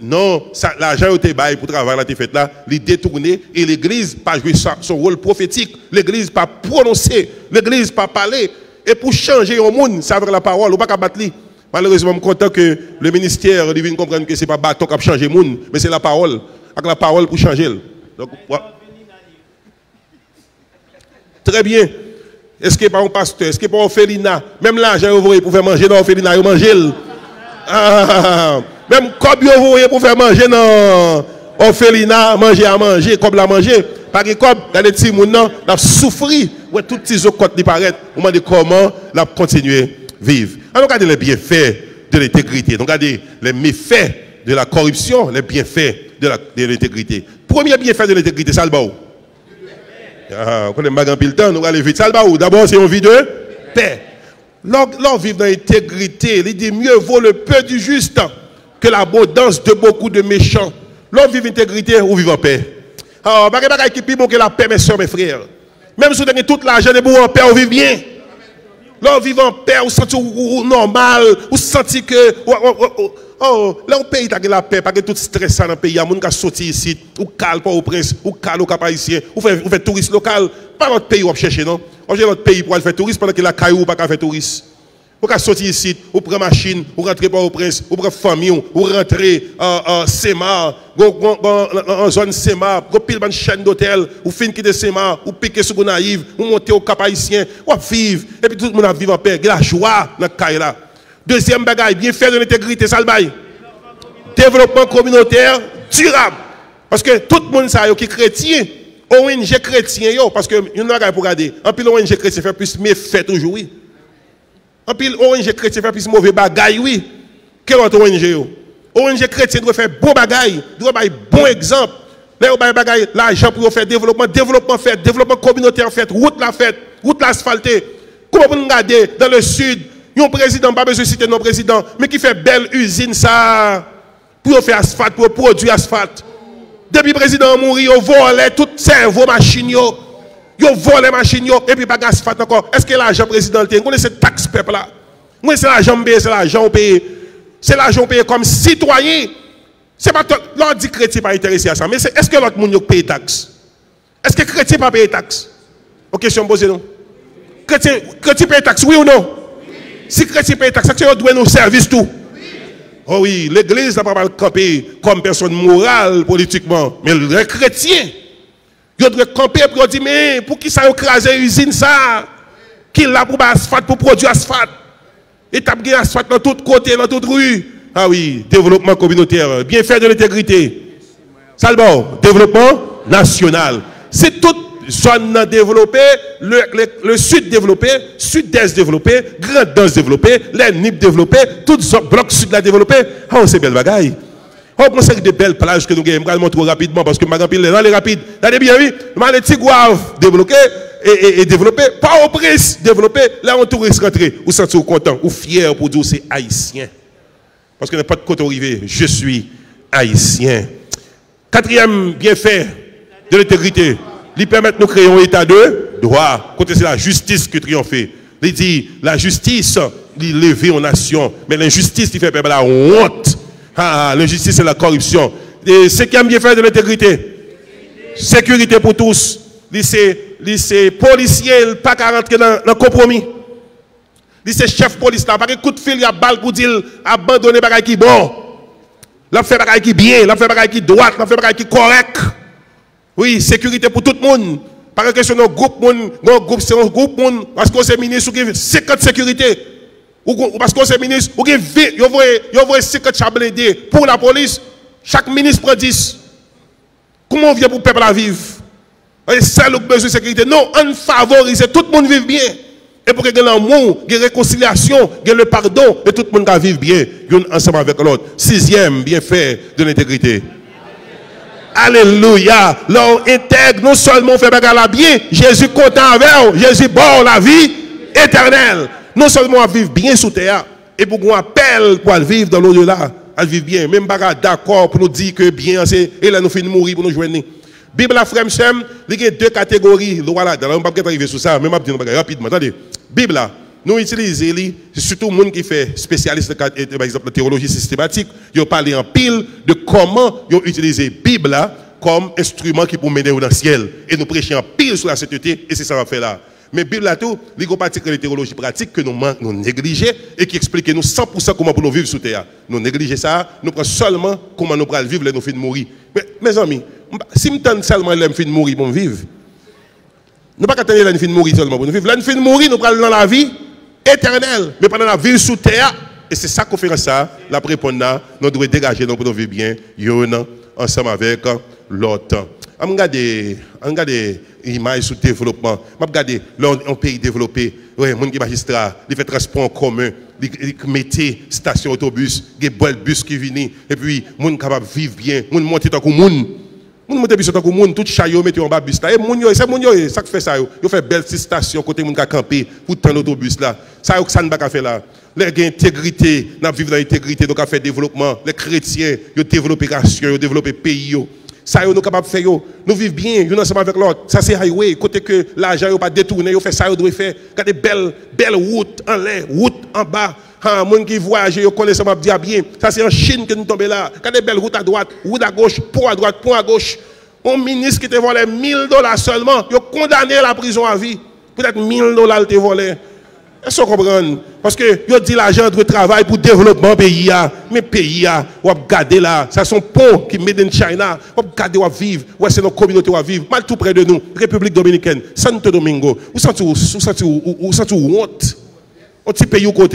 non, l'argent a été baillé pour travailler là, fait là, il détourné et l'église pas joué son rôle prophétique, l'église pas prononcé, l'église pas parlé. Et pour changer au monde, ça avec la parole, on pas battre. Malheureusement, je suis content que le ministère divine comprenne que ce n'est pas bâton qui a changé le monde, mais c'est la parole. Avec la parole pour changer. Donc, ouais. Très bien. Est-ce que pas un pasteur, est-ce que pas un Félina, même l'argent vous pour faire manger dans Félina, vous mangez. Même comme vous voyez pour faire manger dans Orphelina, manger à manger, comme la manger. Parce que comme dans les petits gens, on a souffert, ouais, toutes ces autres côtes qui paraissent, on m'a dit comment la continuer à vivre. Alors regardez les bienfaits de l'intégrité, regardez les méfaits de la corruption, les bienfaits de l'intégrité. Premier bienfait de l'intégrité, ça le bas. On connaît Magan Pilton, nous allons vite. Ça le bas. D'abord, c'est une vie de paix. L'on vit dans l'intégrité, il dit mieux vaut le peu du juste que l'abondance de beaucoup de méchants. L'on vit intégrité ou vit en paix. Alors, bagay qui plus bon que la paix, mes soeurs, mes frères. Même si vous avez tout l'argent de vous en paix, vous vivez bien. L'on vit en paix, vous sentez normal, vous sentez que là, on paye la paix, pas que tout stress dans le pays. Il y a des gens qui sortent ici, ou calme pas au prince, ou calme au cap haïtien, ou fait touriste local. Pas notre pays, on cherche, non? On cherche notre pays pour aller faire touriste pendant que la caillou pas faire touriste. Vous pouvez sortir ici, vous prenez machine, vous rentrez pas au prince, vous prenez famille, vous rentrez en Sema, en zone Sema, vous pile une chaîne d'hôtel, vous finissez de Sema, vous piquez sur naïve, vous montez au cap haïtien, vous vivez, et puis tout le monde a vivre en paix, il y a la joie dans le caille là. Deuxième bagaille, bien faire de l'intégrité, ça le bail. Développement communautaire durable. Parce que tout le monde sait qui est chrétien, ONG chrétien, parce que nous n'avons pour regarder. En plus, l'ONG chrétien fait plus méfait toujours, oui. En plus, l'ONG chrétien fait plus mauvais bagaille, oui. Quelle autre ONG, yo? ONG chrétien doit faire bon bagaille, doit faire bon exemple. Là, on bagaille l'argent pour faire développement fait, développement communautaire fait, route la fait, route l'asphaltée. Comment vous regardez dans le sud, il y a un président, pas besoin de citer non président, mais qui fait belle usine ça, pour faire asphalte, pour produire asphalte. Depuis le président est mort, il volé tout cerveau machine, il volé machine, et puis pas asphalte encore. Est-ce que l'argent président, vous connaissez cette taxe peuple là? Moi, c'est l'argent payé, c'est l'argent payé. C'est l'argent payé comme citoyen. C'est pas l'on dit chrétien pas intéressé à ça, mais est-ce que l'autre monde paye taxe? Est-ce que chrétien pas paye taxe? Une question posée non? Chrétien paye taxe, oui ou non? Si chrétien paye taxe, c'est doit nous servir tout. Oh oui, l'église n'a pas camper comme personne morale politiquement, mais les chrétiens, ils doivent camper pour dire, mais pour qui ça a écrasé l'usine ça? Qui l'a pour asphalte, pour produire asphalte? Et tu as asphalte dans tous côtés, dans toutes rues. Ah oui, développement communautaire, bien fait de l'intégrité. Ça le bon, développement national. C'est toute zone développée, le sud développé, sud-est développé, grand-est développé, les NIP développés, tout ce bloc sud là développé. Oh, c'est belle bagaille. Oh, on pense que des belles plages que nous avons, je vais montrer rapidement parce que ma grand-pile est dans les rapides. Regardez bien, oui, les Tigouaves développés et développés, pas au prince développé, là on touriste rentré, ou sentez-vous content, ou fier pour dire c'est haïtien. Parce que n'est pas de côté arrivé, je suis haïtien. Quatrième bienfait de l'intégrité, il permet de nous créer un état de droit. Quand c'est la justice qui triomphe. Il dit, la justice, il lève en nation. Mais l'injustice, il fait perdre la honte. L'injustice, c'est la corruption. Et cinquième bienfait de l'intégrité, sécurité pour tous. C'est policier, pas qu'à rentrer dans le compromis. C'est chef police là, pas que coup de fil, il y a balle pour dire abandonner bagaille qui bon. Là, fait bagaille qui bien, là, fait bagaille qui droite, là, fait bagaille qui correct. Oui, sécurité pour tout le monde. Pas question de groupe, c'est un groupe, parce qu'on est ministre, ou 50 sécurité. Ou parce qu'on est ministre, ou vous voyez 50 chablés pour la police, chaque ministre prend 10. Comment on vient pour le peuple à vivre? C'est ça le besoin de sécurité. Non, on favorise, tout le monde vive bien. Et pour qu'il y ait l'amour, qu'il y ait réconciliation, qu'il y ait le pardon, et tout le monde vive bien, ensemble avec l'autre. Sixième bienfait de l'intégrité. Alléluia. L'on intègre, non seulement on fait bagarre la bien, Jésus content avec, Jésus bon la vie éternel. Non seulement à vivre bien sous terre, et pour qu'on appelle pour vivre dans l'au-delà, à vivre bien. Même pas d'accord pour nous dire que bien, c'est, et là nous finissons mourir pour nous joindre. Bible la frère, il y a deux catégories. Voilà, on ne va pas arriver sur ça, mais je vais dire rapidement. Attendez, Bible là, nous utilisons, c'est surtout les gens qui fait spécialiste, par exemple, la théologie systématique, ils ont parlé en pile de comment ils ont utilisé la Bible là comme instrument qui peut mener dans le ciel. Et nous prêchons en pile sur la sainteté, et c'est ça qu'on va faire là. Mais Bible là tout, il y a une théologie pratique que nous négligeons et qui explique nous 100% comment nous vivre sous terre. Nous négligeons ça, nous prenons seulement comment nous pourrons vivre, nous finissons mourir. Mais mes amis, si nous tenons seulement les fins de mourir pour vivre, nous ne pouvons pas attendre les fins de mourir seulement pour nous vivre. Les fins de mourir, nous prenons dans la vie éternelle. Mais pendant la vie sous terre, et c'est ça qu'on fait ça, la répondre, nous devons dégager nous pour nous vivre bien, ensemble avec l'autre. Je regarde l'image sur le développement. Je regarde un pays développé, les gens qui magistrats, ils font transport en commun, ils mettent station autobus, des bus qui viennent, et puis les gens capables de vivre bien, les gens montent dans le monde. Les gens montent dans le monde, tout chaillot mettent en bas bus là. Et c'est ça qui fait ça. Ils font belle station côté les gens qui campent pour prendre l'autobus là. Ça ne va pas faire là. Les gens ont intégrité, nous vivons dans l'intégrité, donc à faire développement. Les chrétiens, ils ont développé la nation, ils ont développé le pays. Ça, nous sommes capables de faire. Nous vivons bien, nous sommes avec l'autre. Ça, c'est highway. Côté que l'argent n'est pas détourné, vous faites ça, vous devez faire. Regardez belles routes en l'air, routes en bas. Les gens qui voyagent, ils connaissent ça, dire bien. Ça, c'est en Chine que nous tombons là. Regardez belles routes à droite, route à gauche, pont à droite, pont à gauche. Un ministre qui te volé $1000 seulement, il a condamné à la prison à vie. Peut-être $1000 te volé. Est-ce que vous comprenez? Parce que vous dit l'argent doit travailler pour le développement du pays. Mais le pays, vous regardez là, ça sont ponts qui made in China. Vous regardez, vous vivre. Ouais, c'est nos communautés qui vivent. Mal tout près de nous, République Dominicaine, Santo Domingo. Vous sentez honte? Un petit pays où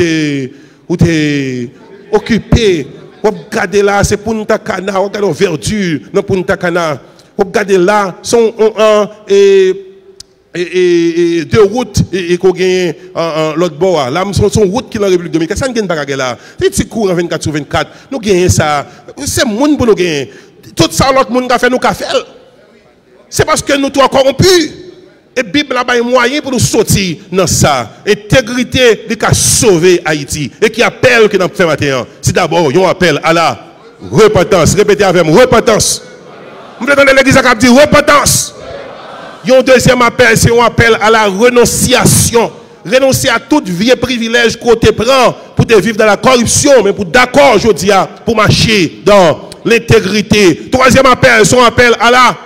tu es occupé. Vous regardez là, c'est Punta Cana. Vous regardez la verdure dans Punta Cana. Vous regardez là, sont et deux routes et qu'on gagne l'autre bord là son route qui est dans la République Dominicaine ça ne gagne pas là c'est petit cours en 24/24 nous gagnons ça c'est monde pour nous gagner tout ça l'autre monde a fait nous qu'a fait c'est parce que nous sommes corrompus et la Bible a un moyen pour nous sortir dans ça intégrité qui a sauvé Haïti et qui appelle que nous fait matin c'est d'abord un appel à la repentance répétez avec moi repentance vous entendez l'église qui a dit repentance. Un deuxième appel, c'est un appel à la renonciation. Renoncer à toute vie et privilège qu'on te prend pour te vivre dans la corruption, mais pour d'accord, je dis, pour marcher dans l'intégrité. Troisième appel, c'est un appel à la.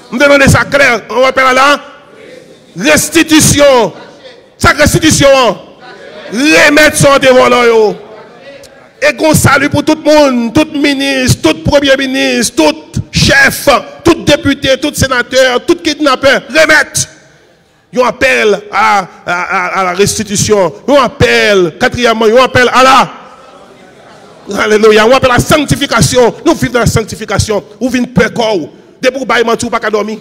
Vous demandez ça clair, on appelle à la restitution. Sa restitution, remettre son devant. Et qu'on salue pour tout le monde, tout ministre, tout premier ministre, tout chef, tout député, tout sénateur, tout kidnappeur, remettre. Ils appellent à la restitution. Ils appellent, quatrièmement, ils appellent à la. Alléluia. Ils appellent à la sanctification. Nous vivons dans la sanctification. Nous vivons peu corps. Dès pour bailler tout, pas qu'à dormir.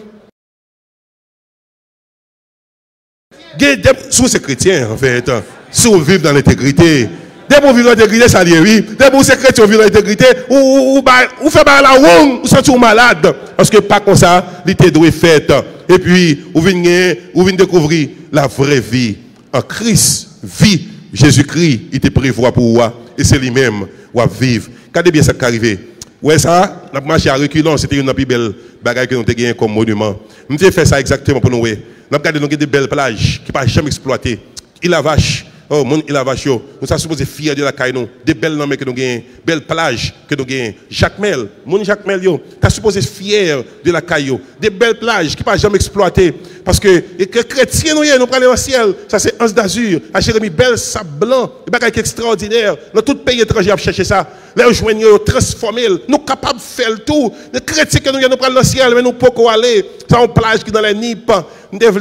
Si vous êtes chrétien, en fait, si vous vivez dans l'intégrité, dès que vous vivez dans l'intégrité, ça dit oui. Dès que vous êtes chrétien, vous vivez dans l'intégrité, vous faites la ronde, vous sentez malade. Parce que pas comme ça, l'été doit être fait. Et puis, vous venez découvrir la vraie vie en Christ. Vie, Jésus-Christ, il te prévoit pour vous. Et c'est lui-même qui va vivre. Regardez bien ça qui est arrivé. Ouais, ça, la marche à reculons, c'était une plus belle bagaille que nous avons gagné comme monument. Nous avons fait ça exactement pour nous. Nous avons regardé des belles plages qui ne sont jamais exploitées. Il la vache. Oh, mon il a vache, nous sommes supposés fiers de la caille, des belles noms que nous gagnons, belles plages que nous gagnons. Jacques Mel, mon Jacques Mel, tu es supposé fier de la caille, des belles plages qui ne sont jamais exploitées. Parce que les chrétiens, nous prenons le ciel, ça c'est Anse d'Azur, à Jérémie, belle sable blanc, des bagages extraordinaires. Dans tout pays étranger, à chercher ça. Les joignons, transformer, nous sommes capables de faire le tout. Les chrétiens que nous prenons le ciel, mais nous ne pouvons pas aller. C'est une plage qui est dans les nippes. Nous devons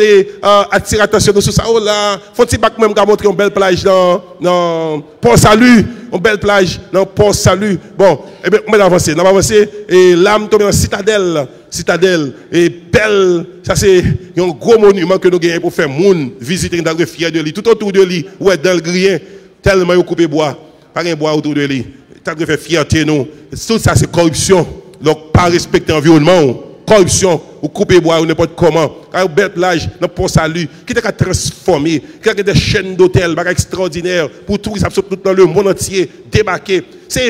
attirer l'attention de ce ça. Oh là, faut-il pas même montrer une belle plage dans Port-Salut, une belle plage dans Port-Salut. Bon, eh bien, on va avancer. On va avancer. Et là, nous tombons dans Citadelle. Citadelle. Et belle, ça c'est un gros monument que nous gagnons pour faire moun visiter dans le fier de lui. Tout autour de lui, ouais, dans le grien, tellement il coupé bois. Pas un bois autour de lui. Ça fait fierté, nous. Tout ça, c'est corruption. Donc, pas respecter l'environnement. corruption, ou couper bois, ou n'importe comment. Quand vous bête l'âge, dans pour salut, qui t'a transformé, qui a des chaînes d'hôtels, extraordinaires, pour tout, ça tout dans le monde entier, débarquer. C'est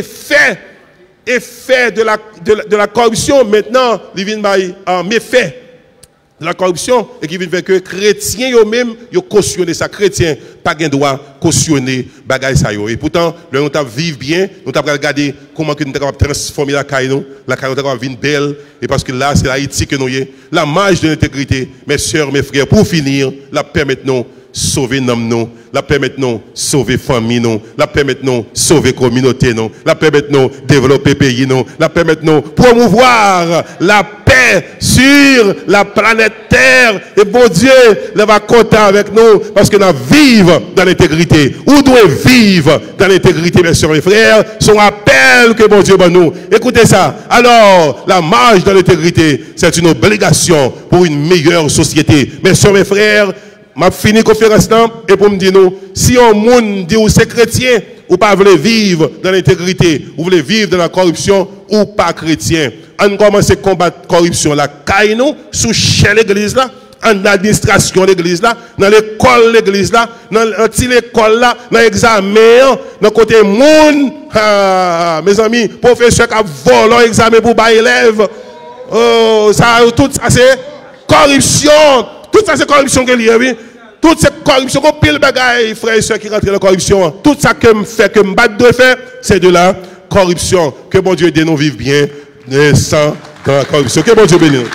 effet de la corruption, maintenant, il vient en méfait de la corruption, et qui vient faire que chrétiens eux-mêmes, ils cautionnent ça. Chrétiens, pas de droit cautionner bagay ça. Et pourtant, nous avons vivre bien, nous avons regardé comment nous avons transformé la caille, la caille nous avons vivre belle, et parce que là, c'est l'Haïti que nous y est. La marge de l'intégrité, mes sœurs, mes frères, pour finir, la permettre nous sauver nous, la permettre nous sauver famille nous, la permettre nous sauver communauté nous, la permettre nous développer pays nous, la permettre nous promouvoir la paix sur la planète Terre. Et bon Dieu, il va compter avec nous parce que nous vivons dans l'intégrité. Où doit vivre dans l'intégrité, mes soeurs et frères, son appel que bon Dieu va nous. Écoutez ça. Alors, la marche dans l'intégrité, c'est une obligation pour une meilleure société. Mes soeurs et frères, m'a fini la conférence et pour me dire nous, si un monde dit ou c'est chrétien, ou pas voulez vivre dans l'intégrité, ou voulez vivre dans la corruption, ou pas chrétien. On commence à combattre la corruption là, caille nous, sous chez l'église là, en administration l'église là, dans l'école l'église là, dans l'école là, dans l'examen, dans côté monde, mes amis, professeur qui a volé l'examen pour les élèves. Oh, ça, tout ça c'est corruption. Tout ça, c'est corruption qu'il y a, oui. Toute cette corruption, qu'on pile bagaille, frères et sœurs qui rentrent dans la corruption. Tout ça que me fait, que me bat de faire, c'est de la corruption. Que bon Dieu aide nous vivre bien, sans dans la corruption. Que bon Dieu bénisse.